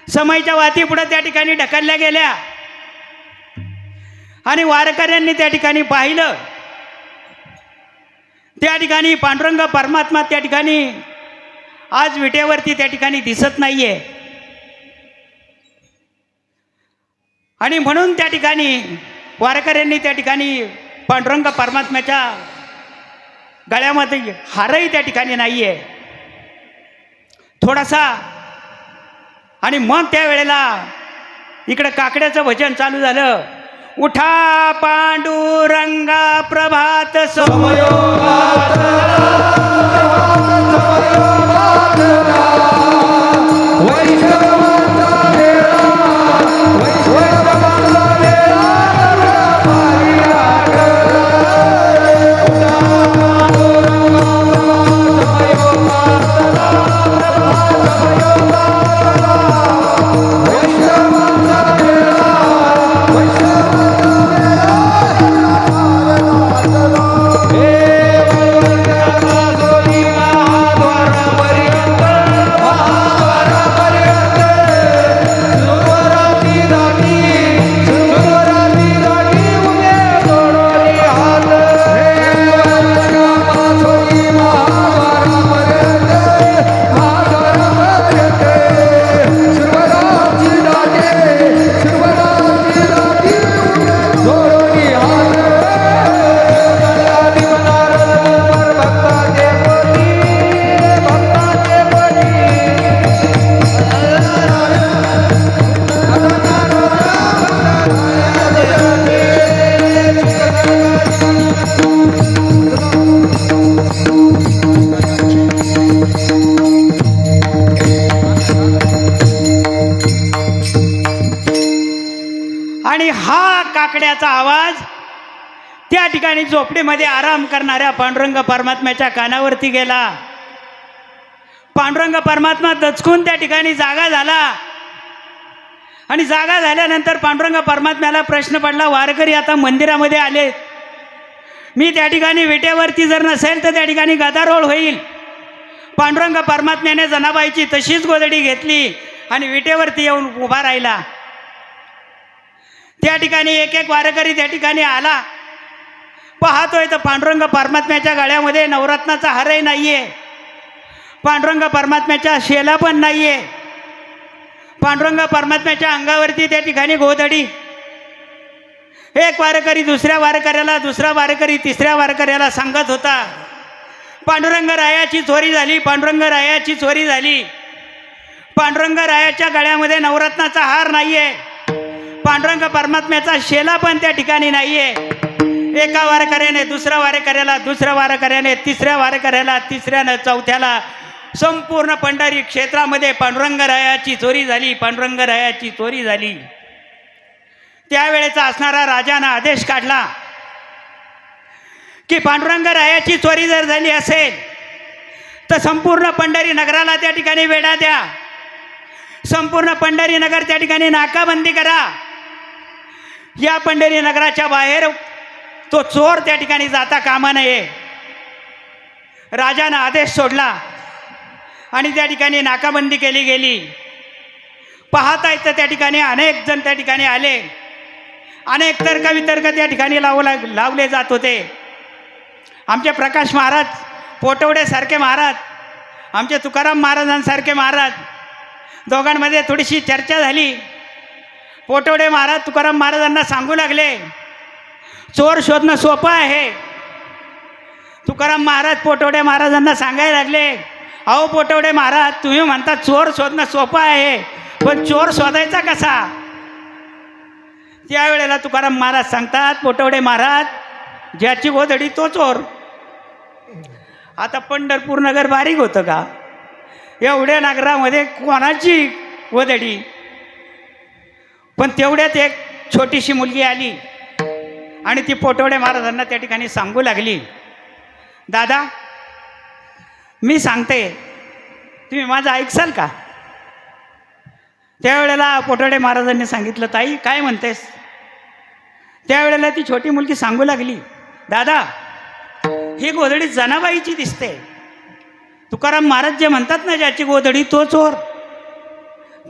Speaker 2: समयच्या वाती पुढे त्या ठिकाणी ढकलल्या गेल्या आणि वारकऱ्यांनी त्या ठिकाणी पाहिलं. त्या ठिकाणी पांडुरंग परमात्मा त्या ठिकाणी आज विटेवरती त्या ठिकाणी दिसत नाहीये आणि म्हणून त्या ठिकाणी वारकऱ्यांनी त्या ठिकाणी पांडुरंग परमात्म्याच्या गळ्यामध्ये हारही त्या ठिकाणी नाहीये थोडासा. आणि मग त्यावेळेला इकडं काकड्याचं भजन चालू झालं. उठा पांडुरंगा प्रभात समयो आणि हा काकड्याचा आवाज त्या ठिकाणी झोपडीमध्ये आराम करणाऱ्या पांडुरंग परमात्म्याच्या कानावरती गेला. पांडुरंग परमात्मा दचकून त्या ठिकाणी जागा झाला आणि जागा झाल्यानंतर पांडुरंग परमात्म्याला प्रश्न पडला, वारकरी आता मंदिरामध्ये आले, मी त्या ठिकाणी विटेवरती जर नसेल तर त्या ठिकाणी गदारोळ होईल. पांडुरंग परमात्म्याने जनाबाईची तशीच गोधडी घेतली आणि विटेवरती येऊन उभा राहिला. त्या ठिकाणी एक एक वारकरी त्या ठिकाणी आला. पाहतोय तर पांडुरंग परमात्म्याच्या गळ्यामध्ये नवरत्नाचा हारही नाहीये, पांडुरंग परमात्म्याच्या शेला पण नाहीये, पांडुरंग परमात्म्याच्या अंगावरती त्या ठिकाणी गोधडी. एक वारकरी दुसऱ्या वारकऱ्याला, दुसरा वारकरी तिसऱ्या वारकऱ्याला सांगत होता, पांडुरंग रायाची चोरी झाली, पांडुरंग रायाची चोरी झाली. पांडुरंगरायाच्या गळ्यामध्ये नवरत्नाचा हार नाहीये, पांडुरंग परमात्म्याचा शेला पण त्या ठिकाणी नाहीये. एका वारकऱ्याने दुसऱ्या वारकऱ्याला, दुसऱ्या वारकऱ्याने तिसऱ्या वारकऱ्याला, तिसऱ्यानं चौथ्याला संपूर्ण पंढरी क्षेत्रामध्ये पांडुरंगरायाची चोरी झाली, पांडुरंगरायाची चोरी झाली. त्यावेळेचा असणारा राजानं आदेश काढला की पांडुरंगरायाची चोरी जर झाली असेल तर संपूर्ण पंढरी नगराला त्या ठिकाणी वेढा द्या, संपूर्ण पंढरी नगर त्या ठिकाणी नाकाबंदी करा. या पंढरी नगराच्या बाहेर तो चोर त्या ठिकाणी जाता कामा नये. राजानं आदेश सोडला आणि त्या ठिकाणी नाकाबंदी केली गेली. पाहता येतं त्या ठिकाणी अनेक जण त्या ठिकाणी आले, अनेक तर्कवितर्क त्या ठिकाणी लावले जात होते. आमचे प्रकाश महाराज, पोटवडेसारखे महाराज, आमचे तुकाराम महाराजांसारखे महाराज, दोघांमध्ये थोडीशी चर्चा झाली. पोटवडे महाराज तुकाराम महाराजांना सांगू लागले, चोर शोधणं सोपं आहे. तुकाराम महाराज पोटवडे महाराजांना सांगायला लागले, अहो पोटवडे महाराज, तुम्ही म्हणता चोर शोधणं सोपं आहे, पण चोर शोधायचा कसा? त्यावेळेला तुकाराम महाराज सांगतात, पोटवडे महाराज, ज्याची गोधडी तो चोर. आता पंढरपूर नगर बारीक होतं का? एवढ्या नगरामध्ये कोणाची गोधडी? पण तेवढ्यात एक छोटीशी मुलगी आली आणि ती पोटवडे महाराजांना त्या ठिकाणी सांगू लागली, दादा मी सांगते, तुम्ही माझं ऐकसाल का? त्यावेळेला पोटवडे महाराजांनी सांगितलं, ताई काय म्हणतेस? त्यावेळेला ती छोटी मुलगी सांगू लागली, दादा ही गोधडी जनाबाईची दिसते. तुकाराम महाराज जे म्हणतात ना, ज्याची गोधडी तो चोर,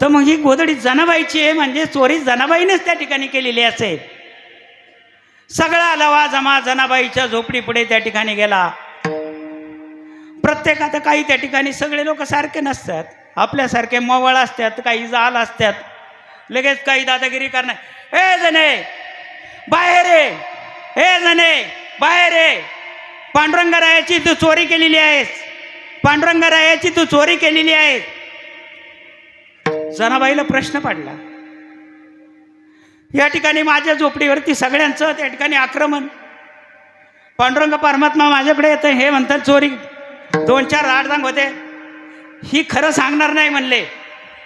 Speaker 2: तर मग ही गोधडी जनाबाईची आहे, म्हणजे चोरी जनाबाईनेच त्या ठिकाणी केलेली असेल. सगळा लवाजमा जनाबाईच्या झोपडीपुढे त्या ठिकाणी गेला. प्रत्येक, आता काही त्या ठिकाणी सगळे लोक सारखे नसतात, आपल्यासारखे मवळ असतात, काही जाल असतात, लगेच काही दादागिरी करणार, हे जणे बाहेर आहे, हे जणे बाहेर आहे, पांडुरंगरायाची तू चोरी केलेली आहेस, पांडुरंगरायाची तू चोरी केलेली आहे. जनाबाईला प्रश्न पडला, या ठिकाणी माझ्या झोपडीवरती सगळ्यांचं त्या ठिकाणी आक्रमण, पांडुरंग परमात्मा माझ्याकडे येतं, हे म्हणतात चोरी. 2-4 राडजांग होते, ही खरं सांगणार नाही म्हणले,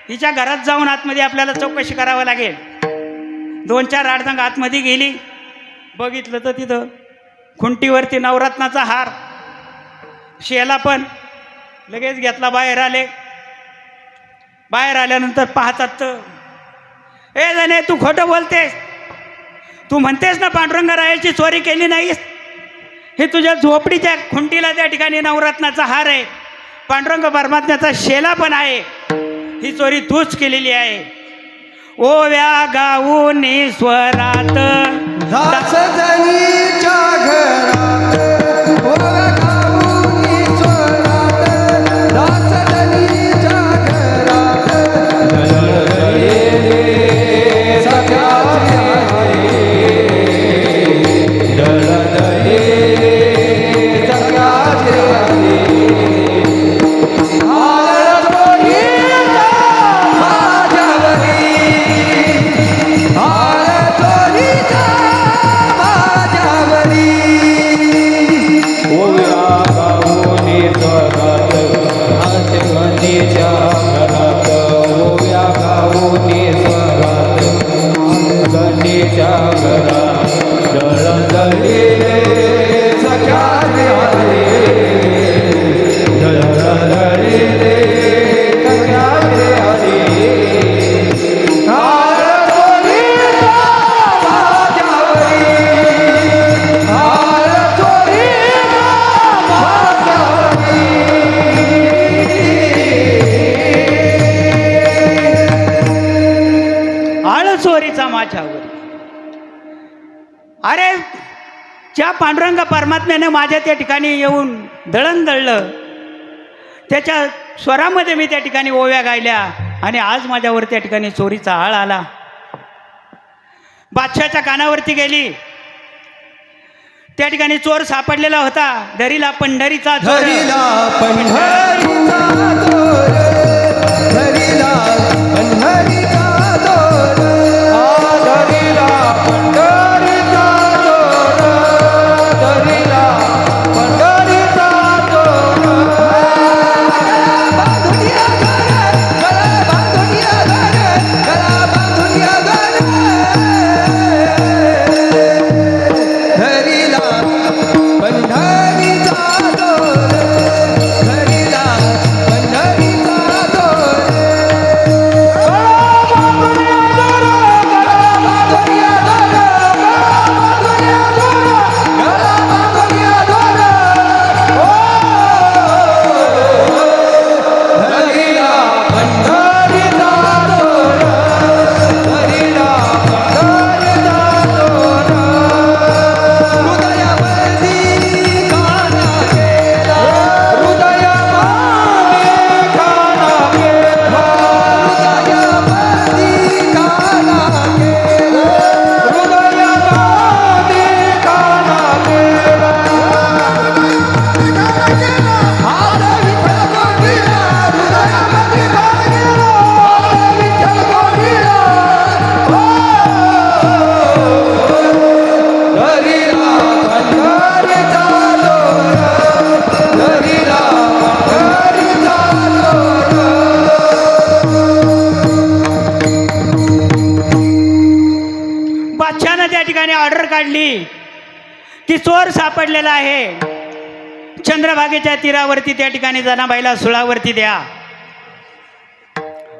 Speaker 2: हिच्या घरात जाऊन आतमध्ये आपल्याला चौकशी करावं लागेल. 2-4 राडजांग आतमध्ये गेली, बघितलं तर तिथं खुंटीवरती नवरत्नाचा हार, शेला पण. लगेच घेतला, बाहेर आले. बाहेर आल्यानंतर पाहतात तर, ए जणे तू खोटं बोलतेस, तू म्हणतेस ना पांडुरंगरायाची चोरी केली नाहीस, हे तुझ्या झोपडीच्या खुंटीला त्या ठिकाणी नवरत्नाचा हार आहे, पांडुरंग परमात्म्याचा शेला पण आहे, ही चोरी तूच केलेली आहे. ओव्या गाऊन स्वरात
Speaker 3: दास जनीच्या घरात, ओव्या गाऊन स्वरात, दास जनीच्या घरात, सख्याचे
Speaker 2: अरे ज्या पांडुरंग परमात्म्याने माझ्या त्या ठिकाणी येऊन दळण दळलं, त्याच्या स्वरामध्ये मी त्या ठिकाणी ओव्या गायल्या, आणि आज माझ्यावर त्या ठिकाणी चोरीचा आळ आला. बादशाच्या कानावरती गेली, त्या ठिकाणी चोर सापडलेला होता. धरीला पंढरीचा चोर,
Speaker 3: धरीला पंढरीचा चोर, धरीला
Speaker 2: काढली की चोर सापडलेला आहे, चंद्रभागेच्या तीरावरती त्या ठिकाणी जनाबाईला सुळावरती द्या.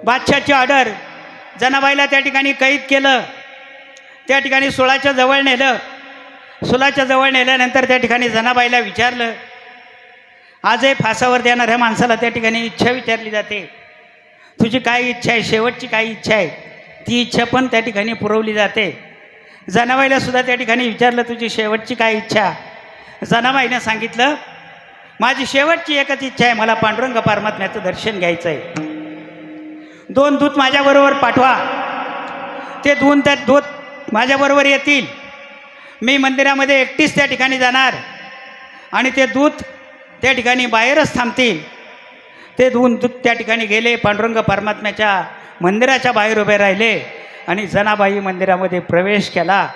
Speaker 2: बादशाची ऑर्डर. जनाबाईला त्या ठिकाणी कैद केलं, त्या ठिकाणी सुळाच्या जवळ नेलं. सुळाच्या जवळ नेल्यानंतर त्या ठिकाणी जनाबाईला विचारलं. आजही फासावर देणाऱ्या माणसाला त्या ठिकाणी इच्छा विचारली जाते, तुझी काय इच्छा आहे, शेवटची काय इच्छा आहे, ती इच्छा पण त्या ठिकाणी पुरवली जाते. जनाबाईला सुद्धा त्या ठिकाणी विचारलं, तुझी शेवटची काय इच्छा. जनाबाईने सांगितलं, माझी शेवटची एकच इच्छा आहे, मला पांडुरंग परमात्म्याचं दर्शन घ्यायचं आहे. 2 दूत माझ्याबरोबर पाठवा, ते दूत माझ्याबरोबर येतील. मी मंदिरामध्ये एकटीच त्या ठिकाणी जाणार आणि ते दूत त्या ठिकाणी बाहेरच थांबतील. ते 2 दूत त्या ठिकाणी गेले, पांडुरंग परमात्म्याच्या मंदिराच्या बाहेर उभे राहिले आणि जनाबाई मंदिरामध्ये प्रवेश केला.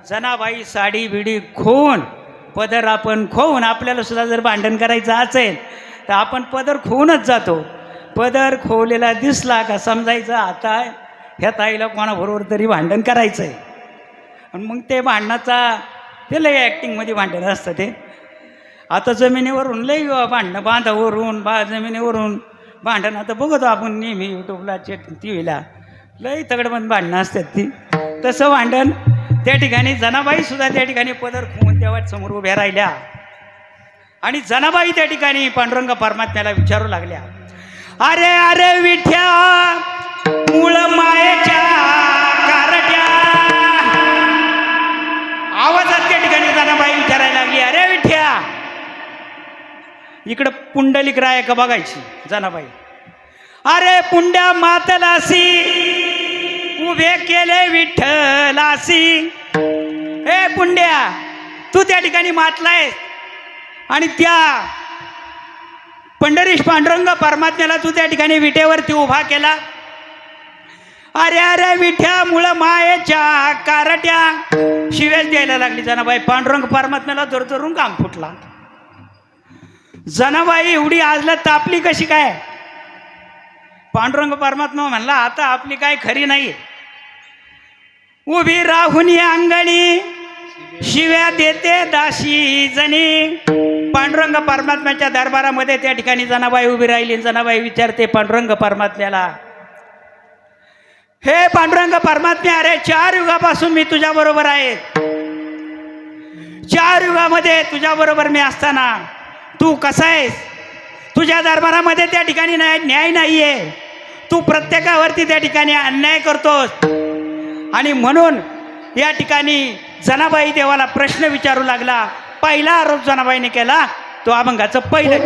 Speaker 2: जनाबाई साडी बिडी खोवून, पदर आपण खोवून, आपल्याला सुद्धा जर भांडण करायचं असेल तर आपण पदर खोवूनच जातो. पदर खोवलेला दिसला का समजायचं आता ह्या ताईला कोणाबरोबर तरी भांडण करायचं आहे. आणि मग ते भांडणाचा ते लय ॲक्टिंगमध्ये भांडण असतं. ते आता जमिनीवरून लई भांडणं, बांधावरून जमिनीवरून भांडण आता बघतो आपण नेहमी यूट्यूबला टी व्हीला, लई तगडबंद भांडणं असतात ती. तसं भांडण त्या ठिकाणी जनाबाईसुद्धा त्या ठिकाणी पदर खोवून तेव्हा समोर उभ्या राहिल्या आणि जनाबाई त्या ठिकाणी पांडुरंग परमात्म्याला विचारू लागल्या, अरे अरे विठ्या मूळ मायेच्या कारट्या. आवाजात त्या ठिकाणी जनाबाई विचारायला लागली, अरे विठ्या. इकडं पुंडलिक राय का बघायची जनाबाई. अरे पुंड्या मातलासी उभे केले विठ्ठलासी. हे पुंड्या, तू त्या ठिकाणी मातलायस आणि त्या पंढरीश पांडुरंग परमात्म्याला तू त्या ठिकाणी विटेवरती उभा केला. अरे अरे विठ्या मुळ मायेच्या कारट्या. शिवेच द्यायला लागली जनाबाई. पांडुरंग परमात्म्याला जोरजोरून घाम फुटला. जनाबाई एवढी आजला तापली कशी काय. पांडुरंग परमात्मा म्हणला, आता आपली काय खरी नाही. उभी राहुनी अंगणी शिव्या देते दाशी जणी. पांडुरंग परमात्म्याच्या दरबारामध्ये त्या ठिकाणी जनाबाई उभी राहिली. जनाबाई विचारते पांडुरंग परमात्म्याला, हे पांडुरंग परमात्म्या, अरे 4 युगापासून मी तुझ्या बरोबर आहे. 4 युगामध्ये तुझ्या बरोबर मी असताना तू कसा आहेस. तुझ्या दरबारामध्ये त्या ठिकाणी न्याय नाहीये. तू प्रत्येकावरती त्या ठिकाणी अन्याय करतोस. आणि म्हणून या ठिकाणी जनाबाई देवाला प्रश्न विचारू लागला. पहिला आरोप जनाबाईने केला तो अभंगाचं पहिलं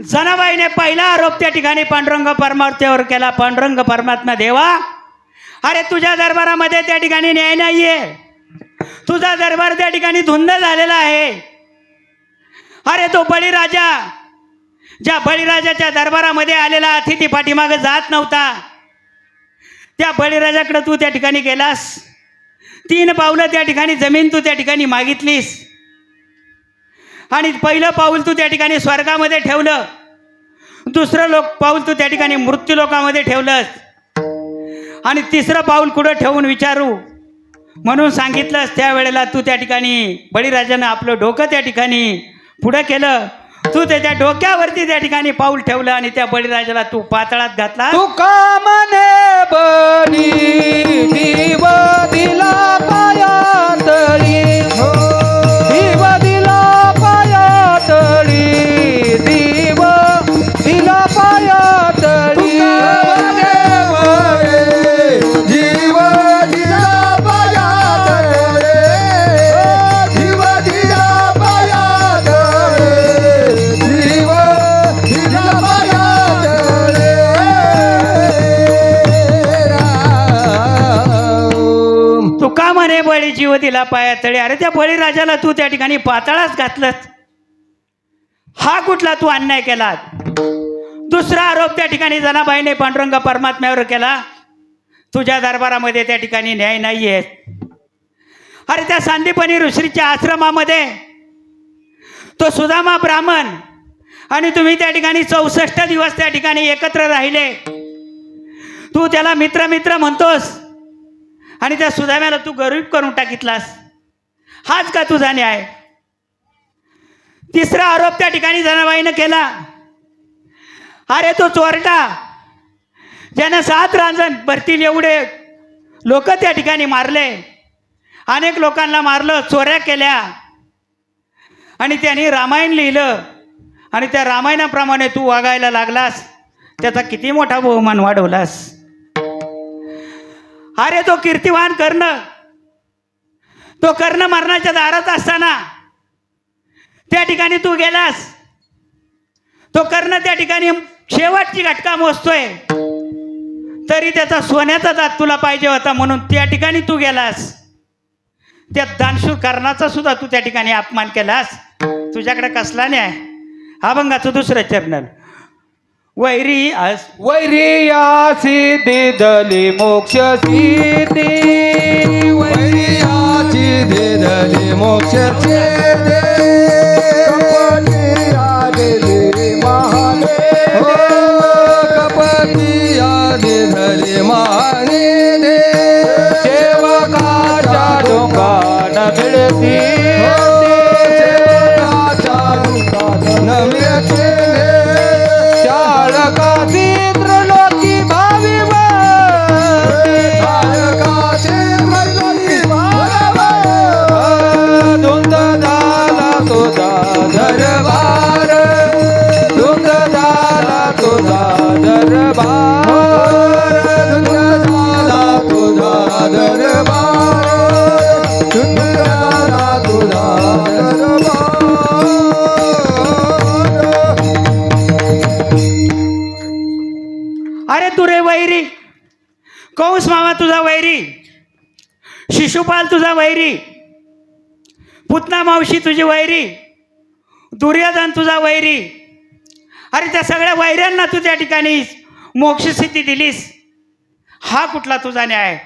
Speaker 2: जनाबाईने पहिला आरोप त्या ठिकाणी पांडुरंग परमात्म्यावर केला. पांडुरंग परमात्मा देवा, अरे तुझ्या दरबारामध्ये त्या ठिकाणी न्याय नाहीये. तुझा दरबार त्या ठिकाणी धुंद झालेला आहे. अरे तो बळीराजा, ज्या बळीराजाच्या दरबारामध्ये आलेला अतिथी पाठीमागं जात नव्हता, त्या बळीराजाकडे तू त्या ठिकाणी गेलास, 3 पावलं त्या ठिकाणी जमीन तू त्या ठिकाणी मागितलीस, आणि पहिलं पाऊल तू त्या ठिकाणी स्वर्गामध्ये ठेवलं, दुसरं पाऊल तू त्या ठिकाणी मृत्यू लोकामध्ये ठेवलंस, आणि तिसरं पाऊल कुठं ठेवून विचारू म्हणून सांगितलंस. त्यावेळेला तू त्या ठिकाणी बळीराजानं आपलं डोकं त्या ठिकाणी पुढं केलं, तू त्याच्या डोक्यावरती त्या ठिकाणी पाऊल ठेवलं आणि त्या बळीराजाला तू पाताळात घातला.
Speaker 3: तुका म्हणे बळी दिव दिला पायातळी, दिव दिला पायातळी, दिव दिला पायातळी.
Speaker 4: जीव दिला पायातळे, जीव दिला पायातळे, जीव दिला पायातळे.
Speaker 2: तुका म्हणे बळी जीव दिला पायातळी. अरे त्या बळीराजाला तू त्या ठिकाणी पाताळात घातलंस. हा कुठला तू अन्याय केला. दुसरा आरोप त्या ठिकाणी जनाबाईने पांडुरंग परमात्म्यावर केला, तुझ्या दरबारामध्ये त्या ठिकाणी न्याय नाही आहे. अरे त्या सांदीपनी ऋषीच्या आश्रमामध्ये तो सुदामा ब्राह्मण आणि तुम्ही त्या ठिकाणी 64 दिवस त्या ठिकाणी एकत्र राहिले. तू त्याला मित्र मित्र म्हणतोस आणि त्या सुदाम्याला तू गरीब करून टाकितलास. हाच का तुझा न्याय. तिसरा आरोप त्या ठिकाणी जनाबाईनं केला, अरे तो चोरटा ज्यानं 7 रांजण भरतील एवढे लोक त्या ठिकाणी मारले, अनेक लोकांना मारलं, चोऱ्या केल्या, आणि त्यांनी रामायण लिहिलं, आणि त्या रामायणाप्रमाणे तू वागायला लागलास. त्याचा किती मोठा बहुमान वाढवलास. अरे तो कीर्तिवान कर्ण, तो कर्ण मरणाच्या दारात असताना त्या ठिकाणी तू गेलास. तो कर्ण त्या ठिकाणी शेवटची घटका मोजतोय, तरी त्याचा सोन्याचा दात तुला पाहिजे होता म्हणून त्या ठिकाणी तू गेलास. त्या दानशूर कर्णाचा सुद्धा तू त्या ठिकाणी अपमान केलास. तुझ्याकडे कसला न्याय. अभंगाचं 2रं चरण. वैरी
Speaker 3: वैरिया सिद्धी दली मोक्ष सिद्धी,
Speaker 4: वैरियाची दिली मोक्ष सिद्धी, कपटी आलेली महादेव, कपटी आलेली महादेव.
Speaker 3: सेवकाच्या डोंगान मिळती,
Speaker 4: सेवकाच्या डोंगान मिळती,
Speaker 3: चाळकाची त्रिलोकी भावी
Speaker 4: तारकाची त्रिलोकी भावी.
Speaker 3: धुंद झाला तुझा दरबार, धुंद झाला तुझा दरबार,
Speaker 4: धुंद झाला तुझा दरबार, धुंद झाला तुझा दरबार.
Speaker 2: अरे तू रे वैरी, कंस मामा तुझा वैरी, शिशुपाल तुझा वैरी, पुतना मावशी तुझी वैरी, दुर्योधन तुझा वैरी. अरे त्या सगळ्या वैऱ्यांना तू त्या ठिकाणी मोक्षसिद्धी दिलीस. हा कुठला तुझा न्याय.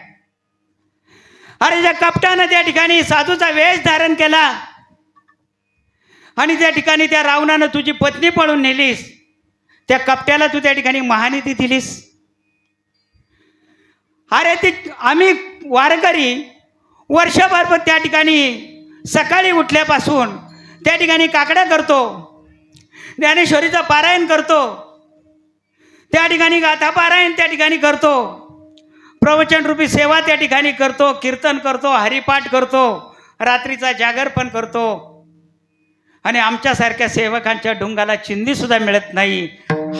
Speaker 2: अरे ज्या कपटानं त्या ठिकाणी साधूचा वेश धारण केला आणि त्या ठिकाणी त्या रावणानं तुझी पत्नी पळून नेलीस, त्या कपट्याला तू त्या ठिकाणी महानिधी दिलीस. अरे ती आम्ही वारकरी वर्षभर त्या ठिकाणी सकाळी उठल्यापासून त्या ठिकाणी काकड्या करतो, ज्ञानेश्वरीचं पारायण करतो, त्या ठिकाणी गाथा पारायण त्या ठिकाणी करतो, प्रवचनरूपी सेवा त्या ठिकाणी करतो, कीर्तन करतो, हरिपाठ करतो, रात्रीचा जागर पण करतो, आणि आमच्यासारख्या सेवकांच्या ढुंगाला चिंधीसुद्धा मिळत नाही.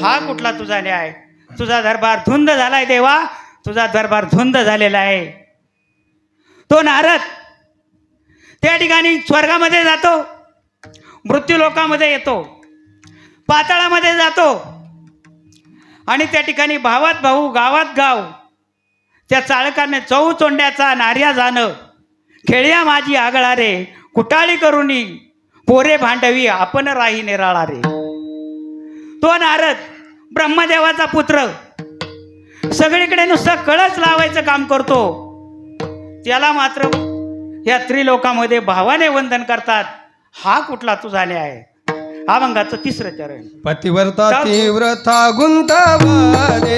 Speaker 2: हा कुठला तुझा न्याय. तुझा दरबार धुंद झालाय देवा, तुझा दरबार धुंद झालेला आहे. तो नारद त्या ठिकाणी स्वर्गामध्ये जातो, मृत्यू लोकामध्ये येतो, पाताळामध्ये जातो, आणि त्या ठिकाणी भावात भाऊ गावात गाव त्या चाळकाने चौचोंड्याचा नार्या जाणं, खेळ्या माझी आगळा रे कुटाळी करुनी, पोरे भांडवी आपण राही निराळा रे. तो नारद ब्रह्मदेवाचा पुत्र सगळीकडे नुसतं कळच लावायचं काम करतो, त्याला मात्र या त्रिलोकामध्ये भावाने वंदन करतात. हा कुठला तुझा न्याय? अभंगाचं 3रं चरण.
Speaker 4: पतिव्रता तीव्रता गुंतवाले,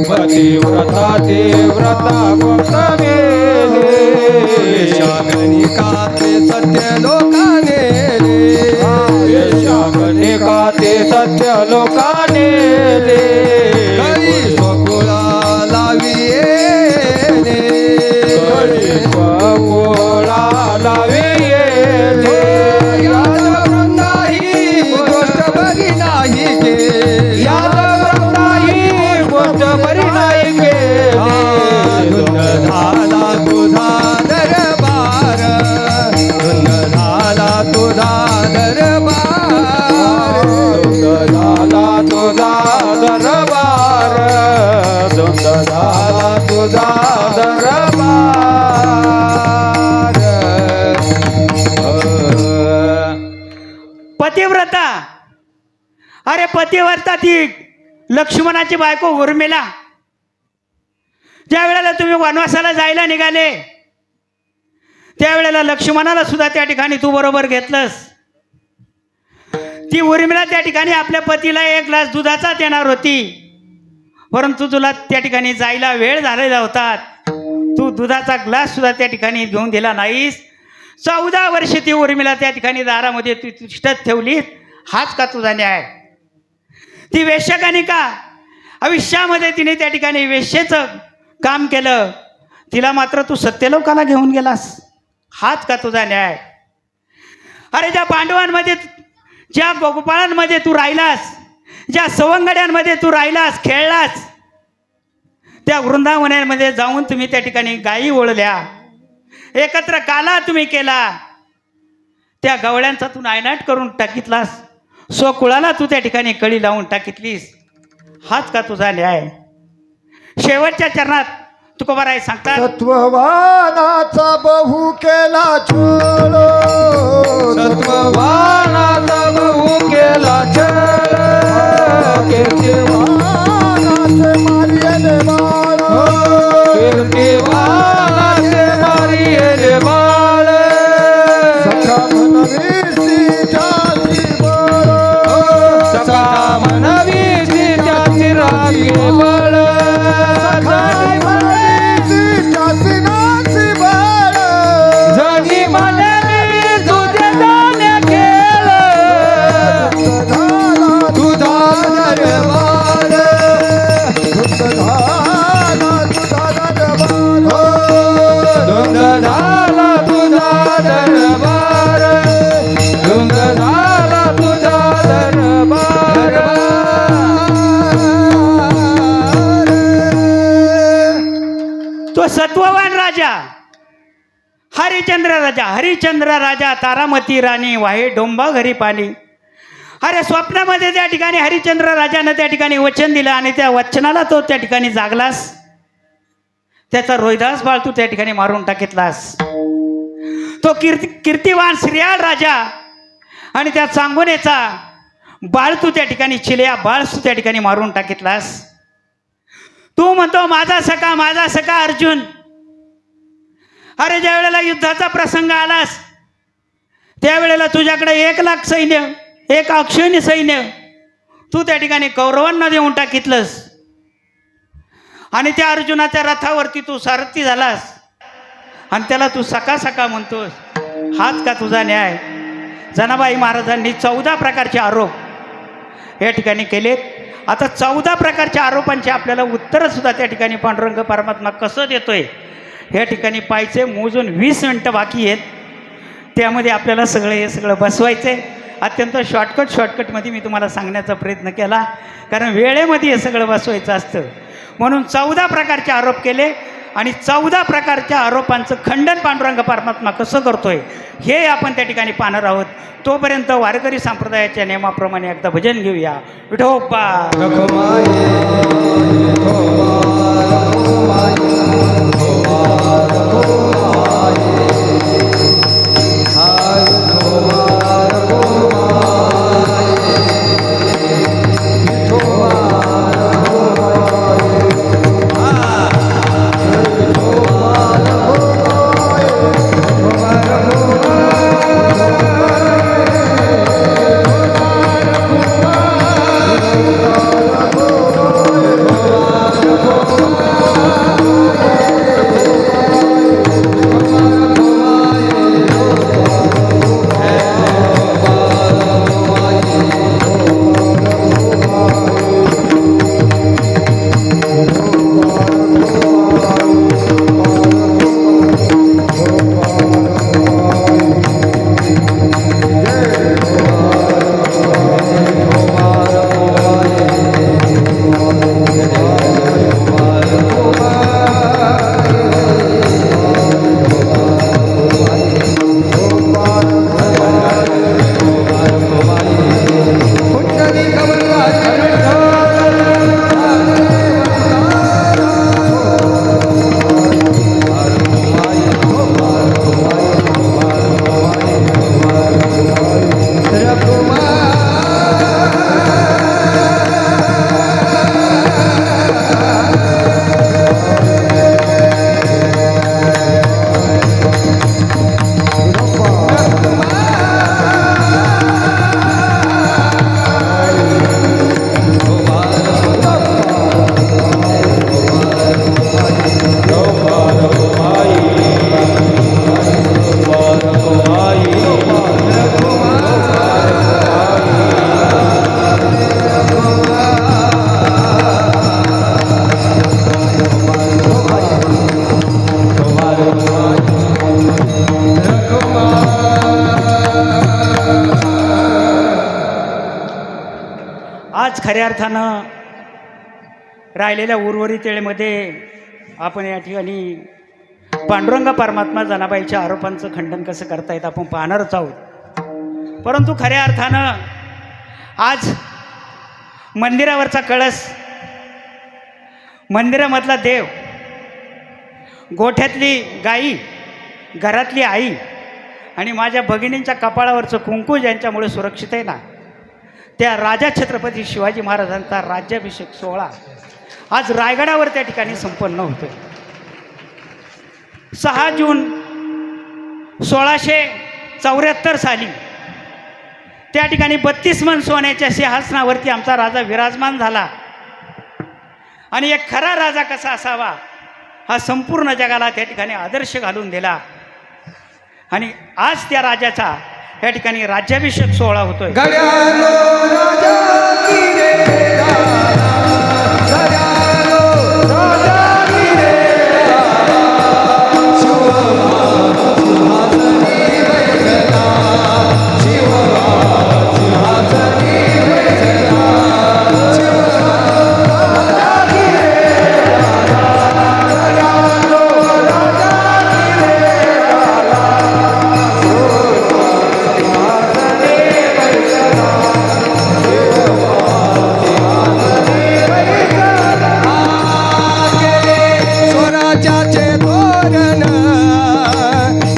Speaker 3: पतिव्रता तीव्रता गुंतवेले,
Speaker 4: शागनिकाते सत्य लोकाने
Speaker 3: शागनिकाते सत्य लोकाने
Speaker 4: कळी स्वकुळा लाविये
Speaker 3: पोळा लाविये
Speaker 4: गोष्ट बरी नाही गे
Speaker 3: नाही गोष्ट बरी नाही
Speaker 4: धुंद झाला तुझा दरबार, धुंद झाला तुझा दरबार,
Speaker 3: झाला तुझा दरबार, धुंद झाला तुझा दरबार.
Speaker 2: पतिव्रता, अरे पतिव्रता ती लक्ष्मणाची बायको उर्मिला. ज्या वेळेला तुम्ही वनवासाला जायला निघाले त्यावेळेला लक्ष्मणाला सुद्धा त्या ठिकाणी तू बरोबर घेतलंस. ती उर्मिला त्या ठिकाणी आपल्या पतीला 1 ग्लास दुधाचा देणार होती, परंतु तुला त्या ठिकाणी जायला वेळ झालेला होता. तू दुधाचा ग्लास सुद्धा त्या ठिकाणी घेऊन दिला नाहीस. 14 वर्षे ती उर्मिला त्या ठिकाणी दारामध्ये तू तिष्ठत ठेवलीस. हाच का तुझा न्याय? ती वेश्याकानिका आयुष्यामध्ये तिने त्या ठिकाणी वेश्येचं काम केलं, तिला मात्र तू सत्यलोकाला घेऊन गेलास. हाच का तुझा न्याय? अरे ज्या पांडवांमध्ये, ज्या गोपाळांमध्ये तू राहिलास, ज्या सवंगड्यांमध्ये तू राहिलास, खेळलास, त्या वृंदावनामध्ये जाऊन तुम्ही त्या ठिकाणी गायी ओळल्या, एकत्र काला तुम्ही केला, त्या गवळ्यांचा तू नायनाट करून टाकितलास, स्वकुळाला तू त्या ठिकाणी कळी लावून टाकितलीस. हाच का तुझा न्याय? शेवटच्या चरणात तुकोबाराय सांगतात,
Speaker 4: सत्ववानाचा बहु केला छळ,
Speaker 3: सत्ववानाचा बहु केला छळ,
Speaker 4: कीर्तिवानाचे मारियले बाळ,
Speaker 3: कीर्तिवानाचे मारियले बाळ,
Speaker 4: सखा म्हणवीसी जाती बळ,
Speaker 3: सखा म्हणवीसी त्याची रागी बळ,
Speaker 4: सखा म्हणवीसी जाती नाची बळ,
Speaker 3: जगी म्हणे मी तुझे जाणे खेळ,
Speaker 4: तुझा दरबार, तुझा दरबार,
Speaker 3: धुंद झाला तुझा दरबार, धुंद झाला तुझा दरबार.
Speaker 2: तो सत्ववान राजा हरिचंद्र राजा तारामती राणी वाहे डोंबा घरी पाणी. अरे स्वप्नामध्ये त्या ठिकाणी हरिचंद्र राजानं त्या ठिकाणी वचन दिलं आणि त्या वचनाला तो त्या ठिकाणी जागलास. त्याचा रोहिदास बाळ तू त्या ठिकाणी मारून टाकितलास. तो कीर्तिवान श्रेयाळ राजा आणि त्या चांगोनेचा बाळ तू त्या ठिकाणी चिल्या बाळ तू त्या ठिकाणी मारून टाकितलास. तू म्हणतो माझा सखा अर्जुन. अरे ज्या वेळेला युद्धाचा प्रसंग आलास त्यावेळेला तुझ्याकडे 1 लाख सैन्य, 1 अक्षयणी सैन्य तू त्या ठिकाणी कौरवांना देऊन टाकितलंस आणि त्या अर्जुनाच्या रथावरती तू सारथी झालास आणि त्याला तू सखा म्हणतोस. हाच का तुझा न्याय? जनाबाई महाराजांनी 14 प्रकारचे आरोप या ठिकाणी केलेत. आता 14 प्रकारच्या आरोपांचे आपल्याला उत्तरंसुद्धा त्या ठिकाणी पांडुरंग परमात्मा कसं देतोय या ठिकाणी पाहायचे. मोजून 20 मिनटं बाकी आहेत, त्यामध्ये आपल्याला हे सगळं बसवायचं आहे. अत्यंत शॉर्टकटमध्ये मी तुम्हाला सांगण्याचा प्रयत्न केला, कारण वेळेमध्ये हे सगळं बसवायचं असतं. म्हणून 14 प्रकारचे आरोप केले आणि 14 प्रकारच्या आरोपांचं खंडन पांडुरंग परमात्मा कसं करतोय हे आपण त्या ठिकाणी पाहणार आहोत. तोपर्यंत वारकरी संप्रदायाच्या नियमाप्रमाणे एकदा भजन घेऊया. विठोबा
Speaker 4: रखुमाई
Speaker 2: खऱ्या अर्थानं राहिलेल्या उर्वरित वेळेमध्ये आपण या ठिकाणी पांडुरंग परमात्मा जनाबाईच्या आरोपांचं खंडन कसं करतायत आपण पाहणारच आहोत. परंतु खऱ्या अर्थानं आज मंदिरावरचा कळस, मंदिरामधला देव, गोठ्यातली गाई, घरातली आई आणि माझ्या भगिनींच्या कपाळावरचं कुंकू ज्यांच्यामुळे सुरक्षित आहे ना, त्या राजा छत्रपती शिवाजी महाराजांचा राज्याभिषेक सोहळा आज रायगडावर त्या ठिकाणी संपन्न होतो. 6 जून 1674 साली त्या ठिकाणी 32 मन सोन्याच्या सिंहासनावरती आमचा राजा विराजमान झाला. आणि एक खरा राजा कसा असावा हा संपूर्ण जगाला त्या ठिकाणी आदर्श घालून दिला. आणि आज त्या राजाचा या ठिकाणी राज्याभिषेक सोहळा होतोय.
Speaker 3: गड्यालो राजा की रे दादा, गड्यालो राजा की रे दादा, सिंहासनी बैठला, सिंहासनी बैठला, राजा की रे दादा, गड्यालो राजा की रे दादा, स्वराज्याचे धोरण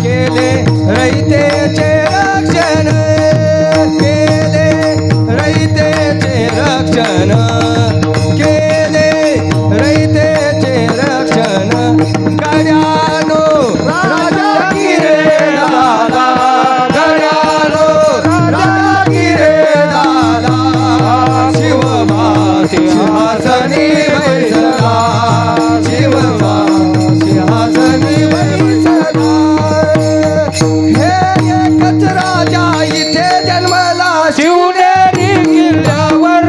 Speaker 3: केले, रयतेचे रक्षण केले, रयतेचे रक्षण केले, रयतेचे रक्षण. गड्यालो राजा की रे दादा, गड्यालो राजा की रे दादा, शिवबा सिंहासनी बैठला, शिवबा सिंहासनी बैठला. हे एकच राजा इथे जन्मला शिवनेरी किल्ल्यावर,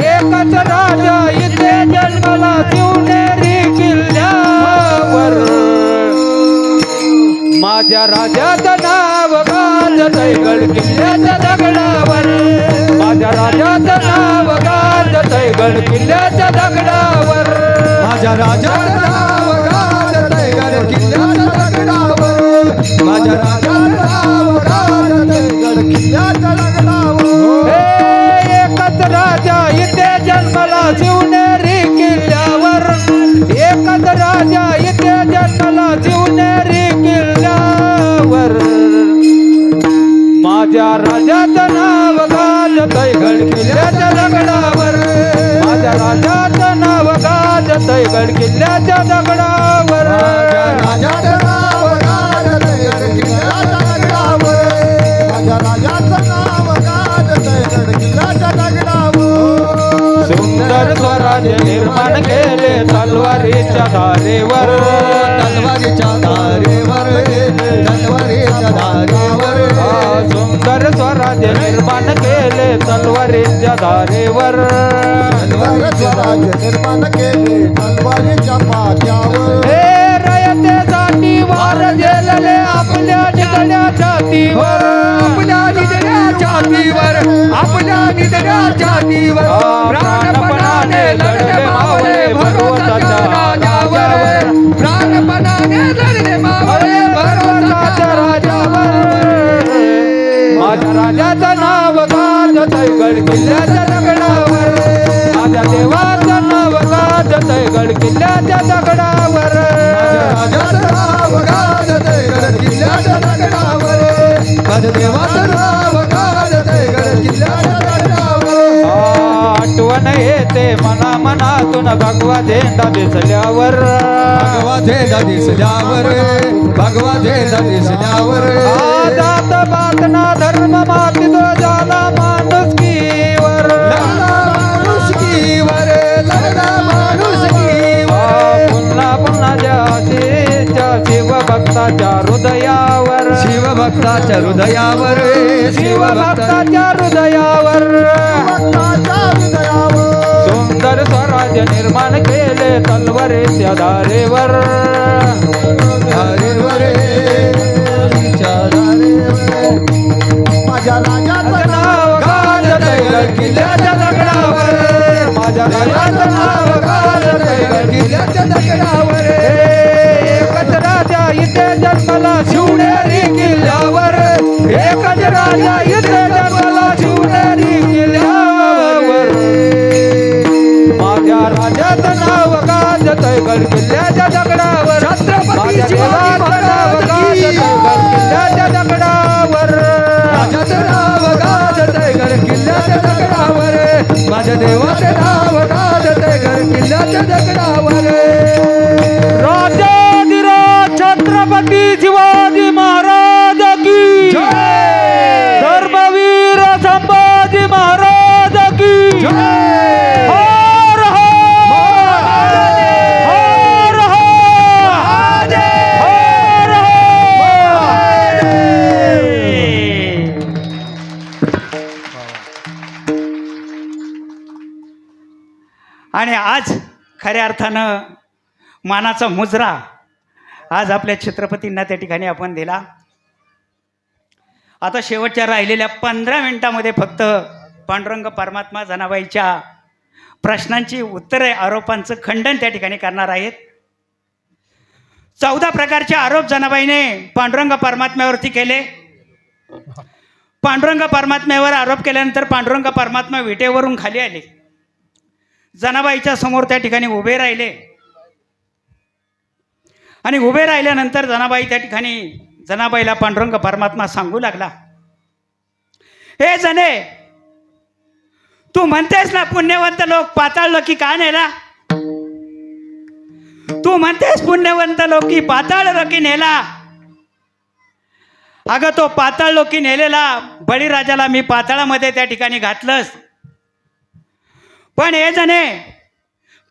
Speaker 3: एकच राजा इथे जन्मला शिवनेरी किल्ल्यावर. माझ्या राजाचं नाव गाजतंय गड किल्ल्याच्या दगडावर, माझ्या राजाचं नाव गाजतंय गड किल्ल्याच्या दगडावर, माझ्या राजाचं नाव गाजतंय गड किल्ल्याच्या दगडावर, माझ्या राजाचं नाव गाजतंय गड किल्ल्याच्या दगडावर. हे एकच राजा इथे जन्मला शिवनेरी किल्ल्यावर, एकच राजा इथे जन्मला शिवनेरी किल्ल्यावर. माझ्या राजाचं नाव गाजतंय गड किल्ल्याच्या दगडावर, माझ्या राजाचं नाव गाजतंय गड किल्ल्याच्या दगडावर, राजाचं नाव गाजतंय गड किल्ल्याच्या दगडावर, माझ्या राजाचं नाव गाजतंय गड किल्ल्याच्या दगडावर. सुंदर स्वराज्य निर्माण केले तलवारीच्या धारेवर, तलवारीच्या धारेवर, तलवारीच्या धारेवर. सुंदर स्वराज्य निर्माण केले तलवारीच्या धारेवर, तलवार स्वराज्य निर्माण केले तलवारीच्या पाट्यावर. हे रयतेसाठी वार झेलले आपल्या निधड्या छातीवर, आपल्या निधड्या छातीवर, आपल्या निधड्या छातीवर. प्राणपणाने लढले मावळे भगवंताच्या राजावर, प्राणपणाने लढले मावळे भगवंताच्या राजावर. माझ्या राजाचं नाव गाजतंय गड किल्ल्याच्या दगडावर, माझ्या देवाचं नाव गाजतंय गड किल्ल्याच्या दगडावर, राजाचं नाव गाजतंय गड किल्ल्याच्या दगडावर, माझ्या देवाचं नाव गाजतंय गड किल्ल्याच्या दगडावर. आठवण येते मना मनातून भगवा झेंडा दिसल्यावर, भगवा झेंडा दिसल्यावर, भगवा झेंडा दिसल्यावर. जात बातना धर्म माती ध्वजाला माणुसकीवर, माणुसकीवर, लढा माणुसकीवर. पुन्हा पुन्हा जातीच्या शिवभक्ताच्या हृदयावर, शिवभक्ताच्या हृदयावर, शिवभक्ताच्या हृदयावर, भक्ताच्या हृदयावर. सुंदर स्वराज्य निर्माण केले तलवारीच्या धारेवर, धारेवर, धारेवर. माझ्या राजाचं नाव गाजतंय गड किल्ल्याच्या दगडावर माझ्या राजाचं नाव गाजतंय गड किल्ल्याच्या दगडावर एकच राजा इथे जन्माला शिवनेरी किल्ल्यावर एकच राजा इथे जन्माला शिवनेरी किल्ल्यावर माझ्या राजाचं नाव गाजतंय गड किल्ल्याच्या दगडावर छत्रपती शिवाजी नाव गाजतंय गड किल्ल्याच्या दगडावर राजाचं नाव गाजतंय गड किल्ल्याच्या दगडावर माझ्या देवाचे नाव गाजतंय गड किल्ल्याच्या दगडावर राजाधिराज छत्रपती शिवाजी महाराज की जय धर्मवीर संभाजी महाराज की जय हर हर हर हर
Speaker 2: आणि आज खऱ्या अर्थानं मानाचा मुजरा आज आपल्या छत्रपतींना त्या ठिकाणी आपण दिला. आता शेवटच्या राहिलेल्या 15 मिनिटामध्ये फक्त पांडुरंग परमात्मा जनाबाईच्या प्रश्नांची उत्तरे आरोपांचं खंडन त्या ठिकाणी करणार आहेत. 14 प्रकारचे आरोप जनाबाईने पांडुरंग परमात्म्यावरती केले. पांडुरंग परमात्म्यावर आरोप केल्यानंतर पांडुरंग परमात्मा विटेवरून खाली आले. जनाबाईच्या समोर त्या ठिकाणी उभे राहिले आणि उभे राहिल्यानंतर जनाबाई त्या ठिकाणी जनाबाईला पांडुरंग परमात्मा सांगू लागला, हे जने, तू म्हणतेस ना पुण्यवंत लोक पाताळ लोकी का नेला? तू म्हणतेस पुण्यवंत लोकी पाताळ लोकी नेला. अगं तो पाताळ लोकी नेलेला बळीराजाला मी पाताळामध्ये त्या ठिकाणी घातलंस. पण हे जणे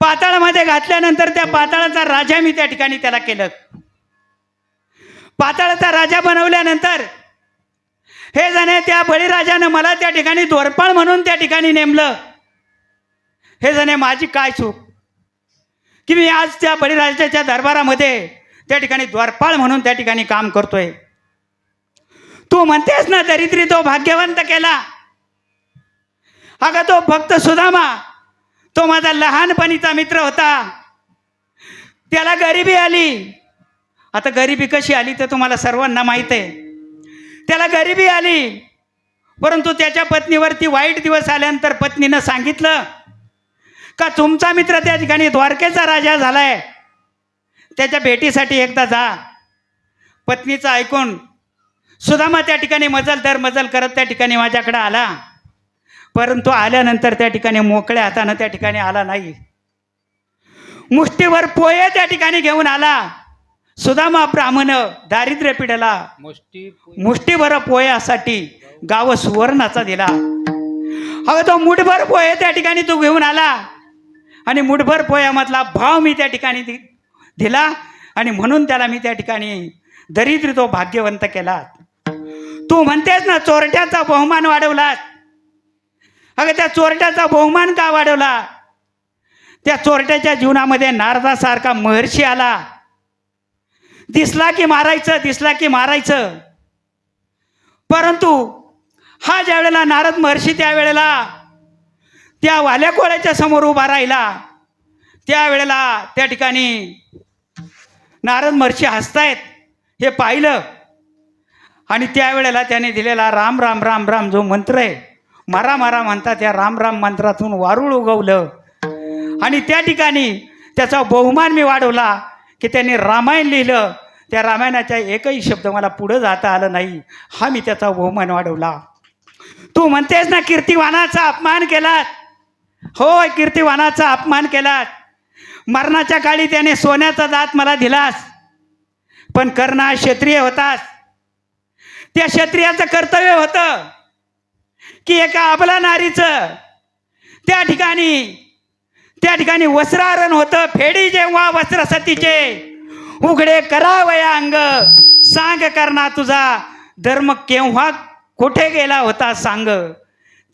Speaker 2: पाताळामध्ये घातल्यानंतर त्या पाताळाचा राजा मी त्या ठिकाणी त्याला केलं. पाताळाचा राजा बनवल्यानंतर हे जणे त्या बळीराजानं मला त्या ठिकाणी द्वारपाळ म्हणून त्या ठिकाणी नेमलं. हे जणे माझी काय चूक की मी आज त्या बळीराजाच्या दरबारामध्ये त्या ठिकाणी द्वारपाळ म्हणून त्या ठिकाणी काम करतोय. तू म्हणतेस ना दरिद्री तो भाग्यवंत केला. अगं तो भक्त सुदामा तो माझा लहानपणीचा मित्र होता. त्याला गरिबी आली. आता गरिबी कशी आली तर तुम्हाला सर्वांना माहीत आहे. त्याला गरिबी आली, परंतु त्याच्या पत्नीवरती वाईट दिवस आल्यानंतर पत्नीनं सांगितलं का तुमचा मित्र त्या ठिकाणी द्वारकेचा राजा झालाय, त्याच्या भेटीसाठी एकदा जा. पत्नीचं ऐकून सुदामा त्या ठिकाणी मजल दर मजल करत त्या ठिकाणी माझ्याकडे आला. परंतु आल्यानंतर त्या ठिकाणी मोकळ्या हातानं त्या ठिकाणी आला नाही. मुष्टीभर पोहे त्या ठिकाणी घेऊन आला. सुदामा ब्राह्मण दारिद्र्य पिढ्याला मुष्टीभर पोह्यासाठी गाव सुवर्णाचा दिला. अगं तो मुठभर पोहे त्या ठिकाणी तो घेऊन आला आणि मुठभर पोह्यामधला भाव मी त्या ठिकाणी दिला आणि म्हणून त्याला मी त्या ठिकाणी दरिद्री तो भाग्यवंत केला. तू म्हणतेस ना चोरट्याचा बहुमान वाढवलास. अगं त्या चोरट्याचा बहुमान का वाढवला? त्या चोरट्याच्या जीवनामध्ये नारदासारखा महर्षी आला. दिसला की मारायचं, दिसला की मारायचं. परंतु हा ज्या वेळेला नारद महर्षी त्यावेळेला त्या वाल्या कोळ्याच्या समोर उभा राहिला, त्यावेळेला त्या ठिकाणी नारद महर्षी हसतायत हे पाहिलं आणि त्यावेळेला त्याने दिलेला राम राम राम राम जो मंत्र आहे, मारा मारा म्हणतात, त्या राम राम मंत्रातून वारुळ उगवलं आणि त्या ठिकाणी त्याचा बहुमान मी वाढवला की त्यांनी रामायण लिहिलं. त्या रामायणाचा एकही शब्द मला पुढं जाता आलं नाही, हा मी त्याचा बहुमान वाढवला. तू म्हणतेस ना कीर्तिवानाचा अपमान केलात. होय, कीर्तिवानाचा अपमान केलात. मरणाच्या काळी त्याने सोन्याचा दात मला दिलास. पण कर्ण क्षत्रिय होतास. त्या क्षत्रियाचं कर्तव्य होतं की एका अबला नारीचं त्या ठिकाणी वस्त्रारण होतं. फेडी जेव्हा वस्त्र सतीचे उघडे करावया अंग, सांग करना तुझा धर्म केव्हा कुठे गेला होता सांग.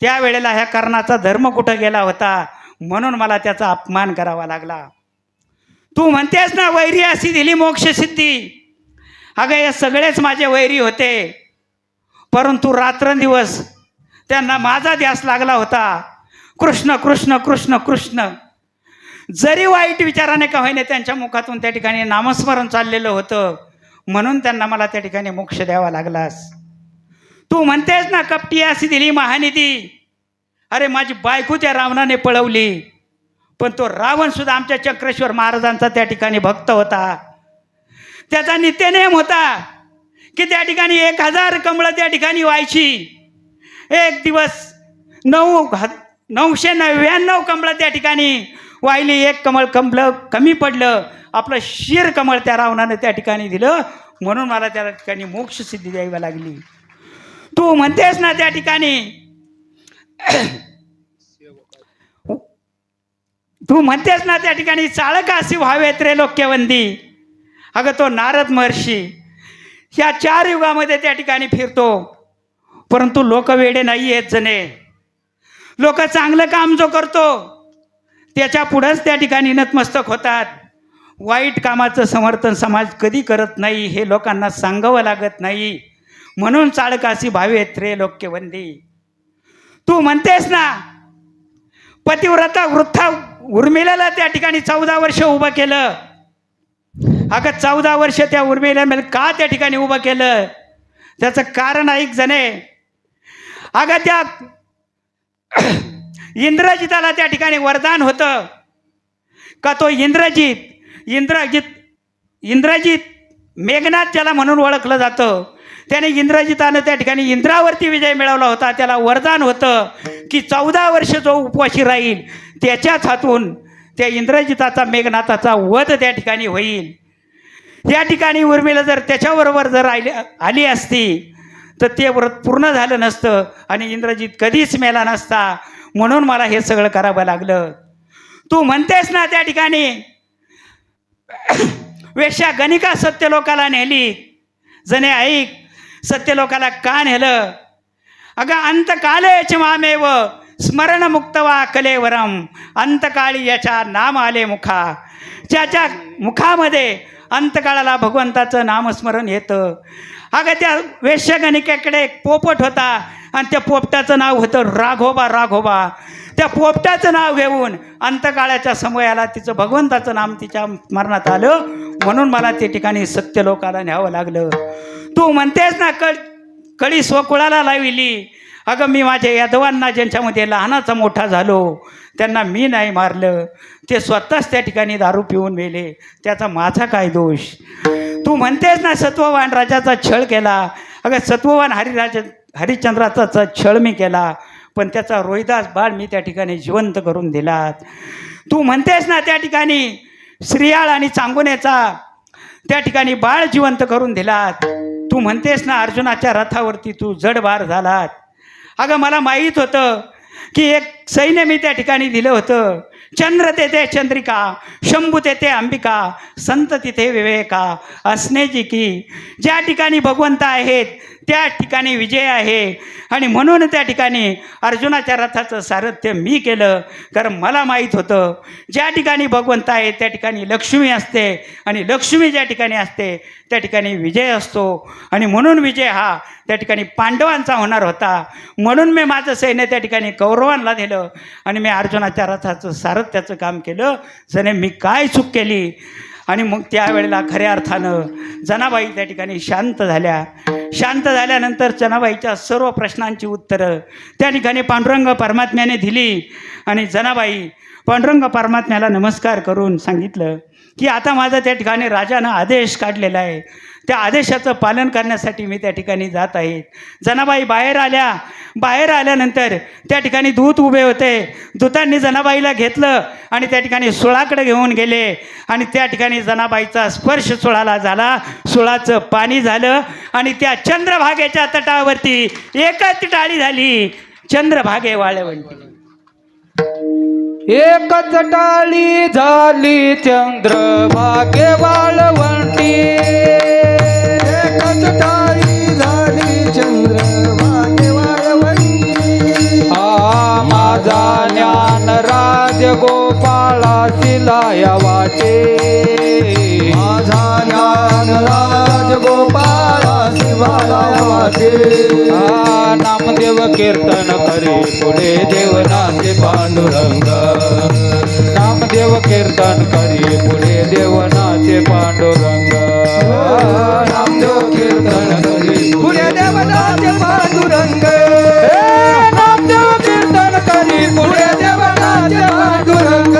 Speaker 2: त्यावेळेला ह्या कर्णाचा धर्म कुठं गेला होता, म्हणून मला त्याचा अपमान करावा लागला. तू म्हणतेस ना वैरी अशी दिली मोक्षसिद्धी. अगं हे सगळेच माझे वैरी होते, परंतु रात्रंदिवस त्यांना माझा ध्यास लागला होता. कृष्ण कृष्ण कृष्ण कृष्ण. जरी वाईट विचाराने का होईना त्यांच्या मुखातून त्या ठिकाणी नामस्मरण चाललेलं होतं, म्हणून त्यांना मला त्या ठिकाणी मोक्ष द्यावा लागलास. तू म्हणतेस ना कपटी अशी दिली महानिधी. अरे माझी बायको त्या रावणाने पळवली, पण तो रावण सुद्धा आमच्या चक्रेश्वर महाराजांचा त्या ठिकाणी भक्त होता. त्याचा नित्यनेम होता की त्या ठिकाणी 1000 कमळं त्या ठिकाणी व्हायची. एक दिवस 999 कमळं त्या ठिकाणी वाहिली. एक कमळ कमी पडलं. आपलं शिर कमळ त्या रावणानं त्या ठिकाणी दिलं, म्हणून मला त्या ठिकाणी मोक्ष सिद्धी द्यावी लागली. तू म्हणतेस ना त्या ठिकाणी चाळकासी व्हावे त्रैलोक्यवंदी. अगं तो नारद महर्षी ह्या 4 युगामध्ये त्या ठिकाणी फिरतो, परंतु लोक वेडे नाही आहेत जणे. लोक चांगलं काम जो करतो त्याच्या पुढंच त्या ठिकाणी नतमस्तक होतात. वाईट कामाचं समर्थन समाज कधी करत नाही, हे लोकांना सांगावं लागत नाही. म्हणून चाळकासी भावे त्रैलोक्यवंदी. तू म्हणतेस ना पतिव्रता वृथा उर्मिलाला त्या ठिकाणी 14 वर्ष उभं केलं. अगं 14 वर्ष त्या उर्मिला का त्या ठिकाणी उभं केलं, त्याचं कारण ऐक जणे. अगं त्या इंद्रजिताला त्या ठिकाणी वरदान होतं का तो इंद्रजित मेघनाथ ज्याला म्हणून ओळखलं जातं, त्याने इंद्रजितानं त्या ठिकाणी इंद्रावरती विजय मिळवला होता. त्याला वरदान होतं की 14 वर्ष जो उपवासी राहील त्याच्याच हातून त्या इंद्रजिताचा मेघनाथाचा वध त्या ठिकाणी होईल. या ठिकाणी उर्मिला जर त्याच्याबरोबर जर आली असती तर ते व्रत पूर्ण झालं नसतं आणि इंद्रजित कधीच मेला नसता. म्हणून मला हे सगळं करावं लागलं. तू म्हणतेस ना त्या ठिकाणी वेश्या गणिका सत्यलोकाला नेली. जणे ऐक, सत्यलोकाला का नेलं. अगं अंतकालेच मामेव स्मरण मुक्तवा कलेवरम. अंतकाळी याच्या नाम आले मुखा. ज्याच्या मुखामध्ये अंतकाळाला भगवंताचं नामस्मरण येतं. अगं त्या वेश्यागणिकेकडे एक पोपट होता आणि त्या पोपटाचं नाव होतं राघोबा. त्या पोपटाचं नाव घेऊन अंतकाळाच्या समयाला तिचं भगवंताचं नाम तिच्या स्मरणात आलं, म्हणून मला त्या ठिकाणी सत्यलोकाला न्यावं लागलं. तू म्हणतेस ना कळी स्वकुळाला लाविली. अगं मी माझ्या यादवांना ज्यांच्यामध्ये लहानाचा मोठा झालो त्यांना मी नाही मारलं, ते स्वतःच त्या ठिकाणी दारू पिऊन मेले. त्याचा माझा काय दोष. तू म्हणतेस ना सत्ववान राजाचा छळ केला. अगं सत्ववान हरिश्चंद्राचा छळ मी केला, पण त्याचा रोहिदास बाळ मी त्या ठिकाणी जिवंत करून दिलात. तू म्हणतेस ना त्या ठिकाणी श्रियाळ आणि चांगुनेचा त्या ठिकाणी बाळ जिवंत करून दिलात. तू म्हणतेस ना अर्जुनाच्या रथावरती तू जडभार झालात. अगं मला माहीत होतं की एक सैन्य मी त्या ठिकाणी दिलं होतं. चंद्र तेथे चंद्रिका, शंभू तेथे अंबिका, संत तिथे विवेका असणे जी की. ज्या ठिकाणी भगवंत आहेत त्या ठिकाणी विजय आहे. आणि म्हणून त्या ठिकाणी अर्जुनाच्या रथाचं सारथ्य मी केलं, कारण मला माहीत होतं ज्या ठिकाणी भगवंत आहे त्या ठिकाणी लक्ष्मी असते, आणि लक्ष्मी ज्या ठिकाणी असते त्या ठिकाणी विजय असतो. आणि म्हणून विजय हा त्या ठिकाणी पांडवांचा होणार होता. म्हणून मी माझं सैन्य त्या ठिकाणी कौरवांना दिलं आणि मी अर्जुनाच्या रथाचं सारथ्याचं काम केलं. जणे मी काय चूक केली. आणि मग त्यावेळेला खऱ्या अर्थानं जनाबाई त्या ठिकाणी शांत झाल्यानंतर जनाबाईच्या सर्व प्रश्नांची उत्तरं त्या ठिकाणी पांडुरंग परमात्म्याने दिली. आणि जनाबाई पांडुरंग परमात्म्याला नमस्कार करून सांगितलं की आता माझा त्या ठिकाणी राजानं आदेश काढलेला आहे, त्या आदेशाचं पालन करण्यासाठी मी त्या ठिकाणी जात आहे. जनाबाई बाहेर आल्यानंतर त्या ठिकाणी दूत उभे होते. दूतांनी जनाबाईला घेतलं आणि त्या ठिकाणी सुळाकडे घेऊन गेले. आणि त्या ठिकाणी जनाबाईचा स्पर्श सुळाला झाला, सुळाचं पाणी झालं आणि त्या चंद्रभागेच्या तटावरती एकच टाळी झाली. चंद्रभागे वाळवंटी.
Speaker 3: एकच टाळी झाली चंद्रभागे वाळवंटी.
Speaker 4: एकच टाळी झाली चंद्रभागे वाळवंटी.
Speaker 3: माझा ज्ञान राजगोपाळा शिलाया वाटे.
Speaker 4: माझा ज्ञान राजगोपाळा शिवाला वाटे
Speaker 3: नामदेव कीर्तन करी पुढे देवनाचे पांडुरंग नामदेव कीर्तन करी पुढे देवनाचे पांडुरंग
Speaker 4: नामदेव कीर्तन करी पुढे देवनाचे पांडुरंग
Speaker 3: नामदेव कीर्तन करी
Speaker 4: पुढे देवनाचे पांडुरंग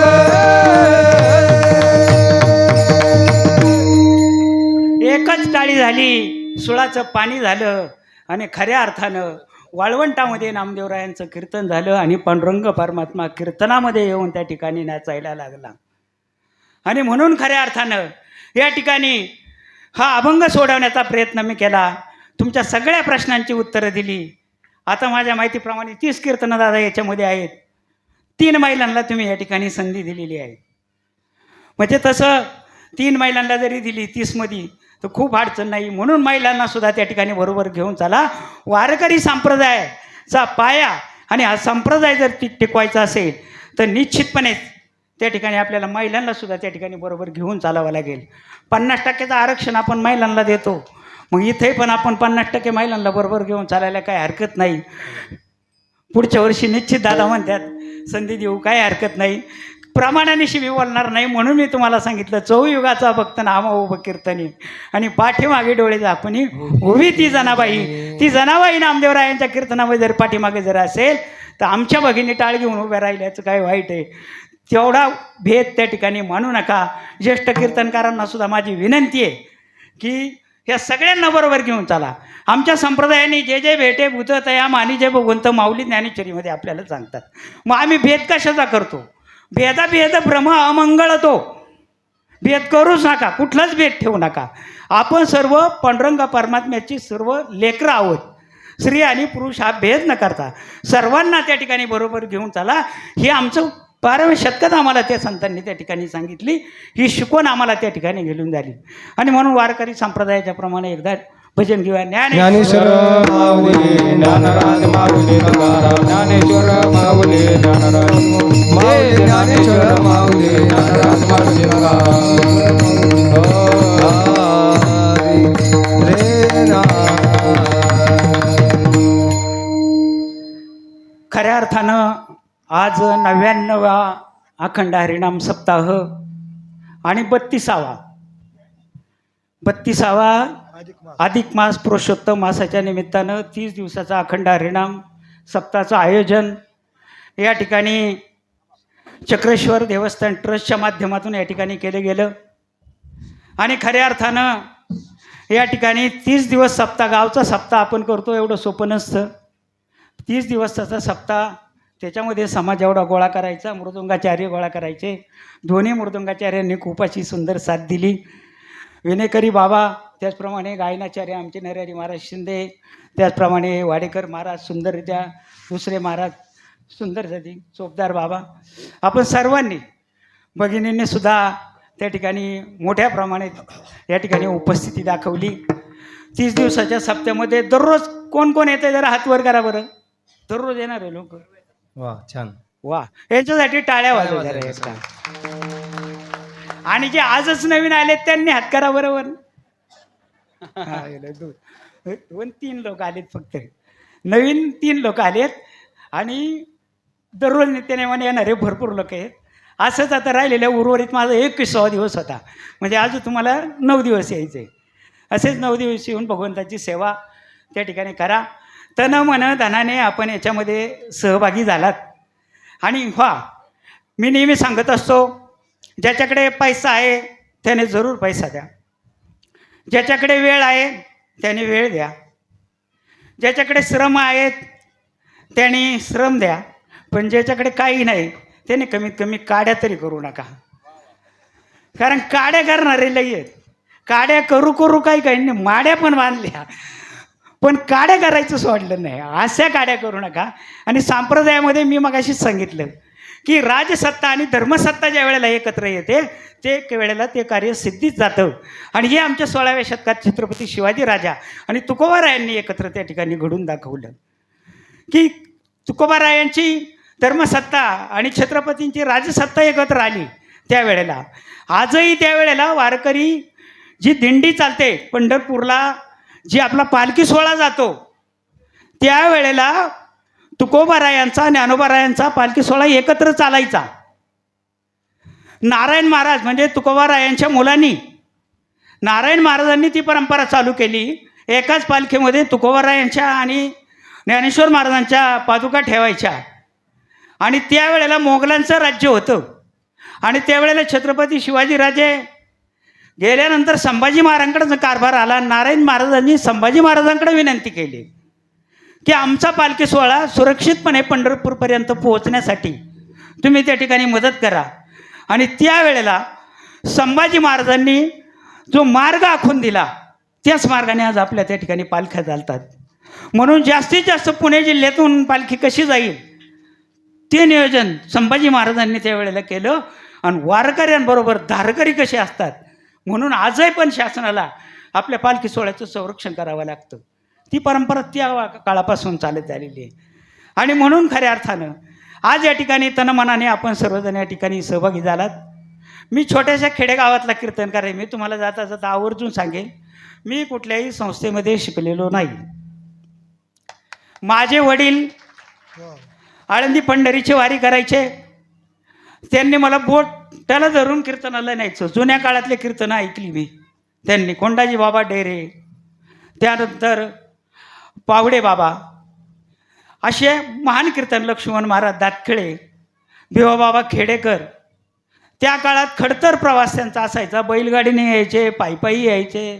Speaker 2: एकच टाळी झाली, सुळाचं पाणी झालं आणि खऱ्या अर्थानं वाळवंटामध्ये नामदेवरायांचं कीर्तन झालं आणि पांडुरंग परमात्मा कीर्तनामध्ये येऊन त्या ठिकाणी नाचायला लागला. आणि म्हणून खऱ्या अर्थानं या ठिकाणी हा अभंग सोडवण्याचा प्रयत्न मी केला. तुमच्या सगळ्या प्रश्नांची उत्तरं दिली. आता माझ्या माहितीप्रमाणे 30 कीर्तनं दादा याच्यामध्ये आहेत. 3 महिलांना तुम्ही या ठिकाणी संधी दिलेली आहे. म्हणजे तसं 3 महिलांना जरी दिली 30मध्ये तर खूप अडचण नाही. म्हणून महिलांना सुद्धा त्या ठिकाणी बरोबर घेऊन चला. वारकरी संप्रदायाचा पाया आणि हा संप्रदाय जर टिकवायचा असेल तर निश्चितपणे त्या ठिकाणी आपल्याला महिलांना सुद्धा त्या ठिकाणी बरोबर घेऊन चालावं लागेल. 50% आरक्षण आपण महिलांना देतो, मग इथे पण आपण 50% महिलांना बरोबर घेऊन चालायला काही हरकत नाही. पुढच्या वर्षी निश्चित दादा म्हणतात संधी देऊ, काही हरकत नाही. प्रमाणानिशी मी बोलणार नाही म्हणून मी तुम्हाला सांगितलं. चौयुगाचा भक्त नामा उभं कीर्तनी आणि पाठीमागे डोळे झाकून उभी ती जनाबाई. ती जनाबाई नामदेवरायांच्या कीर्तनामध्ये जर पाठीमागे जर असेल तर आमच्या भगिनी टाळ घेऊन उभ्या राहिल्याचं काय वाईट आहे. तेवढा भेद त्या ठिकाणी मानू नका. ज्येष्ठ कीर्तनकारांना सुद्धा माझी विनंती आहे की ह्या सगळ्यांना बरोबर घेऊन चला. आमच्या संप्रदायाने जे जे भेटे भूत तया मानी जे भगवंत माऊली ज्ञानेश्वरीमध्ये आपल्याला सांगतात. मग आम्ही भेद कशाचा करतो? भेद भ्रम अमंगळ. तो भेद करूच नका, कुठलाच भेद ठेवू नका. आपण सर्व पांडुरंग परमात्म्याची सर्व लेकरं आहोत. स्त्री आणि पुरुष हा भेद न करता सर्वांना त्या ठिकाणी बरोबर घेऊन चला. हे आमचं 12व्या शतकात आम्हाला त्या संतांनी त्या ठिकाणी सांगितली. ही शिकवण आम्हाला त्या ठिकाणी घेऊन झाली. आणि म्हणून वारकरी संप्रदायाच्या प्रमाणे एकदा भजन घेऊया.
Speaker 4: ज्ञानेश्वर माऊली ज्ञानराज माऊली तुकाराम
Speaker 3: ज्ञानेश्वर माऊली ज्ञानराज
Speaker 4: माऊली ज्ञानेश्वर माऊली ज्ञानराज माऊली
Speaker 2: खऱ्या अर्थानं आज 99वा अखंड हरिनाम सप्ताह आणि 32वा अधिक मास पुरुषोत्तम मासाच्या निमित्तानं 30 दिवसाचा अखंड हरिनाम सप्ताहाचं आयोजन या ठिकाणी चक्रेश्वर देवस्थान ट्रस्टच्या माध्यमातून या ठिकाणी केलं गेलं. आणि खऱ्या अर्थानं या ठिकाणी 30 दिवस सप्ताह, गावचा सप्ताह आपण करतो एवढं सोपं नसतं. 30 दिवसाचा सप्ताह, त्याच्यामध्ये समाज एवढा गोळा करायचा, मृदुंगाचार्य गोळा करायचे. दोन्ही मृदुंगाचार्यांनी खूप अशी सुंदर साथ दिली. विनेकरी बाबा, त्याचप्रमाणे गायनाचार्य आमचे नरहरी महाराज शिंदे, त्याचप्रमाणे वाडेकर महाराज सुंदरच्या, दुसरे महाराज सुंदरसाठी चोपदार बाबा, आपण सर्वांनी भगिनींनी सुद्धा त्या ठिकाणी मोठ्या प्रमाणात या ठिकाणी उपस्थिती दाखवली. 30 दिवसाच्या सप्त्यामध्ये दररोज कोण कोण येते जरा हात वर करा बरं. दररोज येणारे लोक.
Speaker 4: वा, छान.
Speaker 2: वा, यांच्यासाठी टाळ्या वाजवा जरा एकदा. आणि जे आजच नवीन आलेत त्यांनी हात करा बरोबर. 2-3 लोक आलेत फक्त. नवीन 3 लोक आलेत आणि दररोज नित्यनेमाने येणारे भरपूर लोक आहेत. असंच आता राहिलेल्या उर्वरित माझा 21वा दिवस होता. म्हणजे आज तुम्हाला 9 दिवस यायचे. असेच 9 दिवस येऊन भगवंताची सेवा त्या ठिकाणी करा. तन मन धनाने आपण याच्यामध्ये सहभागी झालात. आणि मी नेहमी सांगत असतो, ज्याच्याकडे पैसा आहे त्याने जरूर पैसा द्या. ज्याच्याकडे वेळ आहे त्याने वेळ द्या. ज्याच्याकडे श्रम आहेत त्याने श्रम द्या. पण ज्याच्याकडे काही नाही त्याने कमीत कमी काड्या तरी करू नका. कारण काड्या करणारे लई आहेत. काड्या करू करू काही माड्या पण बांधल्या, पण काड्या करायचं सोडलं नाही. अशा काड्या करू नका. आणि संप्रदायामध्ये मी मगाशीच सांगितलं की राजसत्ता आणि धर्मसत्ता ज्या वेळेला एकत्र येते ते वेळेला ते कार्य सिद्धीत जातं. आणि हे आमच्या 16व्या शतकात छत्रपती शिवाजी राजा आणि तुकोबारायांनी एकत्र त्या ठिकाणी घडून दाखवलं की तुकोबारायांची धर्मसत्ता आणि छत्रपतींची राजसत्ता एकत्र आली त्यावेळेला. आजही त्यावेळेला वारकरी जी दिंडी चालते पंढरपूरला जी आपला पालखी सोहळा जातो त्यावेळेला तुकोबारायांचा ज्ञानोबारायांचा पालखी सोहळा एकत्र चालायचा. नारायण महाराज म्हणजे तुकोबारायांच्या मुलांनी नारायण महाराजांनी ती परंपरा चालू केली. एकाच पालखीमध्ये तुकोबारायांच्या आणि ज्ञानेश्वर महाराजांच्या पादुका ठेवायच्या. आणि त्यावेळेला मोगलांचं राज्य होतं आणि त्यावेळेला छत्रपती शिवाजीराजे गेल्यानंतर संभाजी महाराजांकडे कारभार आला. नारायण महाराजांनी संभाजी महाराजांकडे विनंती केली की आमचा पालखी सोहळा सुरक्षितपणे पंढरपूरपर्यंत पोहोचण्यासाठी तुम्ही त्या ठिकाणी मदत करा. आणि त्यावेळेला संभाजी महाराजांनी जो मार्ग आखून दिला त्याच मार्गाने आज आपल्या त्या ठिकाणी पालख्या चालतात. म्हणून जास्तीत जास्त पुणे जिल्ह्यातून पालखी कशी जाईल ते नियोजन संभाजी महाराजांनी त्यावेळेला केलं. आणि वारकऱ्यांबरोबर धारकरी कसे असतात म्हणून आजही पण शासनाला आपल्या पालखी सोहळ्याचं संरक्षण करावं लागतं. ती परंपरा त्या काळापासून चालत आलेली आहे. आणि म्हणून खऱ्या अर्थानं आज या ठिकाणी तनमनाने आपण सर्वजण या ठिकाणी सहभागी झालात. मी छोट्याशा खेडेगावातला कीर्तनकार आहे. मी तुम्हाला जाता जाता आवर्जून सांगेन मी कुठल्याही संस्थेमध्ये शिकलेलो नाही. माझे वडील आळंदी पंढरीची वारी करायचे. त्यांनी मला बोटाला धरून कीर्तनाला न्यायचं. जुन्या काळातले कीर्तनं ऐकली मी त्यांनी. कोंडाजी बाबा डेरे, त्यानंतर पावडे बाबा, असे महान कीर्तन, लक्ष्मण महाराज दातखिळे, भिवाबाबा खेडेकर. त्या काळात खडतर प्रवास त्यांचा असायचा. बैलगाडीने यायचे, पायी यायचे.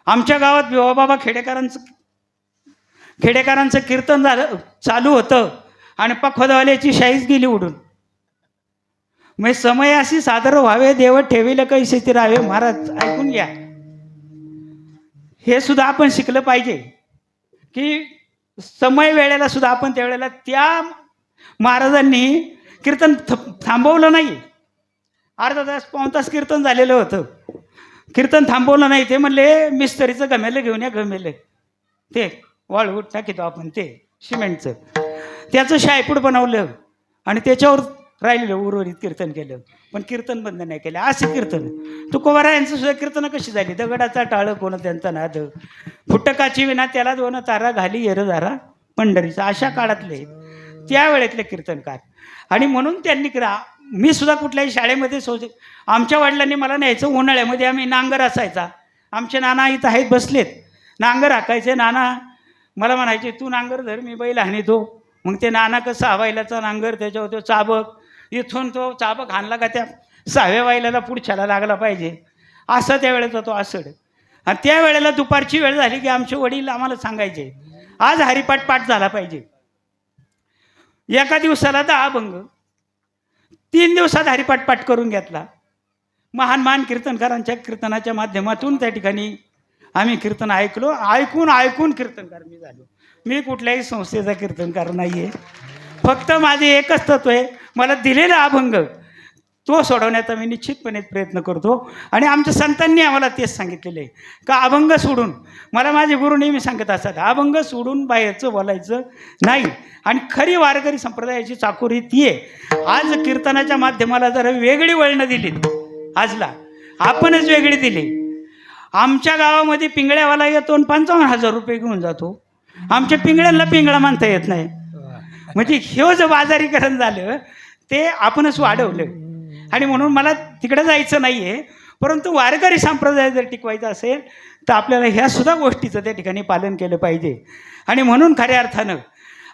Speaker 2: आमच्या गावात भिवाबाबा खेडेकरांचं कीर्तन झालं चालू होतं आणि पखोदवाल्याची शाईच गेली उडून. मग समय अशी सादर व्हावे देव ठेविल कैसे ती राहावे. महाराज ऐकून घ्या, हे सुद्धा आपण शिकलं पाहिजे की समय वेळेला सुद्धा आपण त्यावेळेला त्या महाराजांनी कीर्तन थांबवलं नाही. अर्धा तास पाऊण तास कीर्तन झालेलं होतं. कीर्तन थांबवलं नाही. ते म्हणले मिस्त्रीचं गमेलं घेऊन या. गमेलं ते वाळू टाकीतो आपण ते सिमेंटचं, त्याचं शायपूड बनवलं आणि त्याच्यावर राहिलेलं उर्वरित कीर्तन केलं. पण कीर्तन बंद नाही केलं. असे कीर्तन तुकोबारायांचं सुद्धा कीर्तनं कशी झाली. दगडाचा टाळ कोण त्यांचा नाद, फुटकाची विना त्याला दोन तारा घाली येरधारा पंढरीचा. अशा काळातले त्यावेळेतले कीर्तनकार. आणि म्हणून त्यांनी मी सुद्धा कुठल्याही शाळेमध्ये आमच्या वडिलांनी मला न्यायचं. उन्हाळ्यामध्ये आम्ही नांगर असायचा. आमचे नाना इथं आहेत बसलेत. नांगर हाकायचे. नाना मला म्हणायचे तू नांगर धर मी बैल हाणीतो. मग ते नाना कसं 6 बैलाचा नांगर, त्याच्यावर तो चाबक, इथून तो चाबक हाणला का त्या 6व्या बैलाला पुढच्याला लागला पाहिजे. असं त्यावेळेचा तो आसड. आणि त्यावेळेला दुपारची वेळ झाली की आमचे वडील आम्हाला सांगायचे आज हरिपाठ पाठ झाला पाहिजे. एका दिवसाला 10 अभंग, 3 दिवसात हरिपाठ पाठ करून घेतला. महान कीर्तनकारांच्या कीर्तनाच्या माध्यमातून त्या ठिकाणी आम्ही कीर्तन ऐकलो. ऐकून कीर्तनकार मी झालो. मी कुठल्याही संस्थेचा कीर्तनकार नाही आहे. फक्त माझे एकच तत्व आहे, मला दिलेला अभंग तो सोडवण्याचा मी निश्चितपणे प्रयत्न करतो. आणि आमच्या संतांनी आम्हाला तेच सांगितलेलं आहे का अभंग सोडून, मला माझे गुरु नेहमी सांगत असतात अभंग सोडून बाहेरचं बोलायचं नाही. आणि खरी वारकरी संप्रदायाची चाकोरी ती आहे. आज कीर्तनाच्या माध्यमाला जर वेगळी वळणं दिलीत, आजला आपणच वेगळी दिली. आमच्या गावामध्ये पिंगळ्यावाला येतो आणि 55,000 रुपये घेऊन जातो. आमच्या पिंगळ्यांना पिंगळा मानता येत नाही. म्हणजे हे जे बाजारीकरण झालं ते आपणच वाढवलं. आणि म्हणून मला तिकडे जायचं नाही आहे. परंतु वारकरी संप्रदाय जर टिकवायचा असेल तर आपल्याला ह्या सुद्धा गोष्टीचं त्या ठिकाणी पालन केलं पाहिजे. आणि म्हणून खऱ्या अर्थानं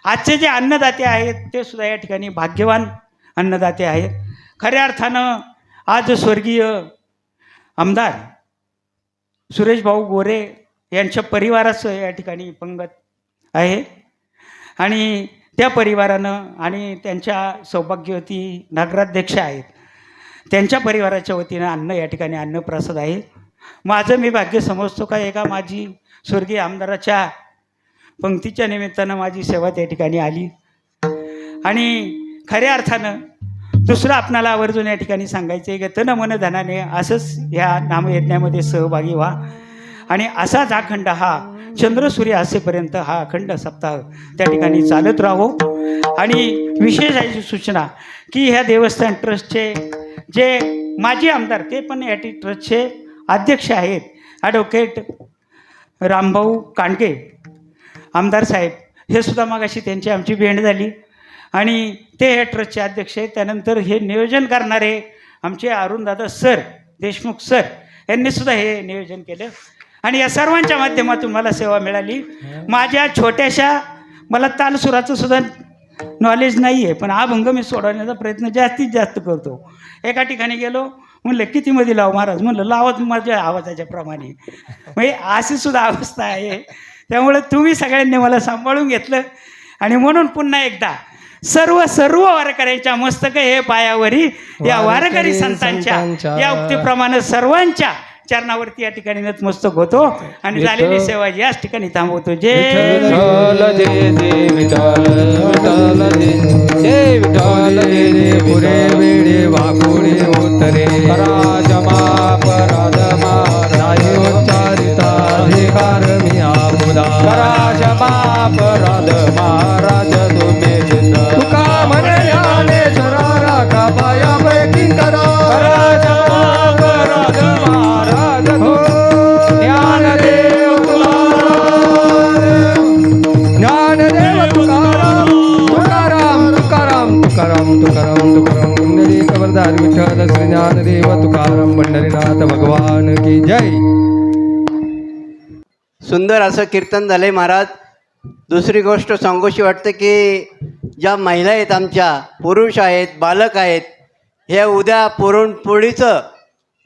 Speaker 2: आजचे जे अन्नदाते आहेत ते सुद्धा या ठिकाणी भाग्यवान अन्नदाते आहेत. खऱ्या अर्थानं आज स्वर्गीय आमदार सुरेश भाऊ गोरे यांच्या परिवाराचं या ठिकाणी पंगत आहे. आणि त्या परिवारानं आणि त्यांच्या सौभाग्यवती नगराध्यक्ष आहेत त्यांच्या परिवाराच्या वतीनं अन्न या ठिकाणी अन्नप्रसाद आहे. माझं मी भाग्य समजतो का एका माझी स्वर्गीय आमदाराच्या पंक्तीच्या निमित्तानं माझी सेवा त्या ठिकाणी आली. आणि खऱ्या अर्थानं दुसरं आपणाला आवर्जून या ठिकाणी सांगायचं आहे की तन मन धनाने असंच ह्या नामयज्ञामध्ये सहभागी व्हा. आणि असाच अखंड हा चंद्रसूर्य असेपर्यंत हा अखंड सप्ताह त्या ठिकाणी चालत राहो. आणि विशेष आहे सूचना की ह्या देवस्थान ट्रस्टचे जे माजी आमदार ते पण या ट्रस्टचे अध्यक्ष आहेत ॲडव्होकेट रामभाऊ कांडके आमदार साहेब, हे सुद्धा मगाशी त्यांची आमची भेट झाली आणि ते हे ट्रस्टचे अध्यक्ष आहेत. त्यानंतर हे नियोजन करणारे आमचे अरुणदादा सर, देशमुख सर, यांनी सुद्धा हे नियोजन केलं आणि या सर्वांच्या माध्यमातून मला सेवा मिळाली. माझ्या छोट्याशा, मला तालसुराचं सुद्धा नॉलेज नाही आहे, पण अभंग मी सोडवण्याचा प्रयत्न जास्तीत जास्त करतो. एका ठिकाणी गेलो, म्हणलं कितीमध्ये लाव महाराज, म्हणलं लावत माझ्या आवाजाच्या प्रमाणे. म्हणजे अशी सुद्धा अवस्था आहे. त्यामुळे तुम्ही सगळ्यांनी मला सांभाळून घेतलं आणि म्हणून पुन्हा एकदा सर्व वारकऱ्यांच्या मस्तक हे पायावरी या वारकरी संतांच्या या उक्तीप्रमाणे सर्वांच्या चरणावरती या ठिकाणी नतमस्तक होतो आणि झालेली सेवा याच ठिकाणी थांबवतो. जय
Speaker 3: विठ्ठल जय जय विठ्ठल विठ्ठल जय विठ्ठल जय जय पुरे वेळे वाकुळे उतरे राजमापराध महाराज उच्चारिता अधिकार मी आपुदा राजमापराध महाराज तुम्ही तुका म्हणे ज्ञानेश्वरा राखा पायापैकी करा राजमापराध महाराज ज्ञानदेव ज्ञानदेव तुकाराम कुंडली कवरदार विठ्ठल श्री ज्ञानदेव तुकाराम पंढरीनाथ भगवान की जय.
Speaker 5: सुंदर असं कीर्तन झालंय महाराज. दुसरी गोष्ट सांगूशी वाटतं की ज्या महिला आहेत, आमच्या पुरुष आहेत, बालक आहेत, हे उद्या पुरणपोळीचं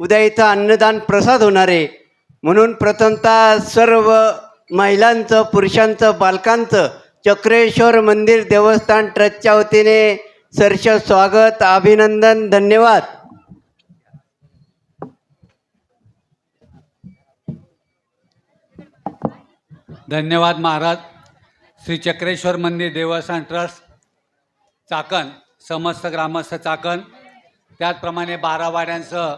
Speaker 5: उद्या इथं अन्नदान प्रसाद होणार आहे. म्हणून प्रथमतः सर्व महिलांचं, पुरुषांचं, बालकांचं चक्रेश्वर मंदिर देवस्थान ट्रस्टच्या वतीने सहर्ष स्वागत, अभिनंदन, धन्यवाद.
Speaker 6: धन्यवाद महाराज. श्री चक्रेश्वर मंदिर देवस्थान ट्रस्ट चाकण, समस्त ग्रामस्थ चाकण, त्याचप्रमाणे 12 वाड्यांसह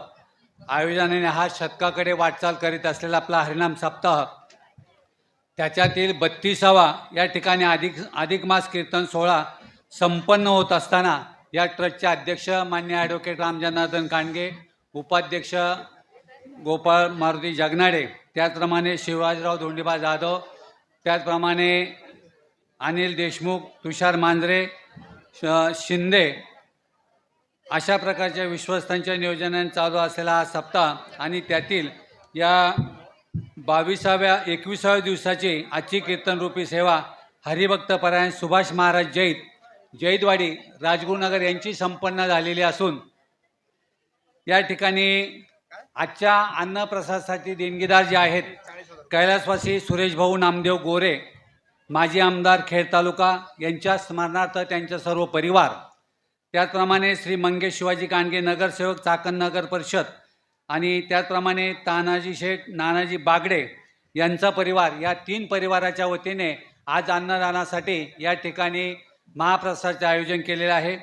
Speaker 6: आयोजनाने हा शतकाकडे वाटचाल करीत असलेला आपला हरिनाम सप्ताह, त्याच्यातील 32वा या ठिकाणी अधिक मास कीर्तन सोहळा संपन्न होत असताना या ट्रस्टचे अध्यक्ष मान्य ॲडव्होकेट रामजनार्दन कांडगे, उपाध्यक्ष गोपाळ मारुती जगनाडे, त्याचप्रमाणे शिवाजीराव धोंडीबा जाधव, त्याचप्रमाणे अनिल देशमुख, तुषार मांजरे, शिंदे, अशा प्रकारच्या विश्वस्तांच्या नियोजनाने चालू असलेला हा सप्ताह आणि त्यातील या 21व्या दिवसाची आजची कीर्तनरूपी सेवा हरिभक्तपरायण सुभाष महाराज जैदवाडी राजगुरुनगर यांची संपन्न झालेली असून या ठिकाणी आजच्या अन्नप्रसादासाठी देणगीदार जे आहेत कैलासवासी सुरेश भाऊ नामदेव गोरे, माजी आमदार खेड तालुका, यांच्या स्मरणार्थ त्यांचा सर्व परिवार, त्याचप्रमाणे श्री मंगेश शिवाजी कांडगे नगरसेवक चाकण नगर परिषद आणि त्याचप्रमाणे तानाजी शेठ नानाजी बागडे यांचा परिवार, या 3 परिवाराच्या वतीने आज अन्नदानासाठी या ठिकाणी महाप्रसादाचे आयोजन केलेले आहे.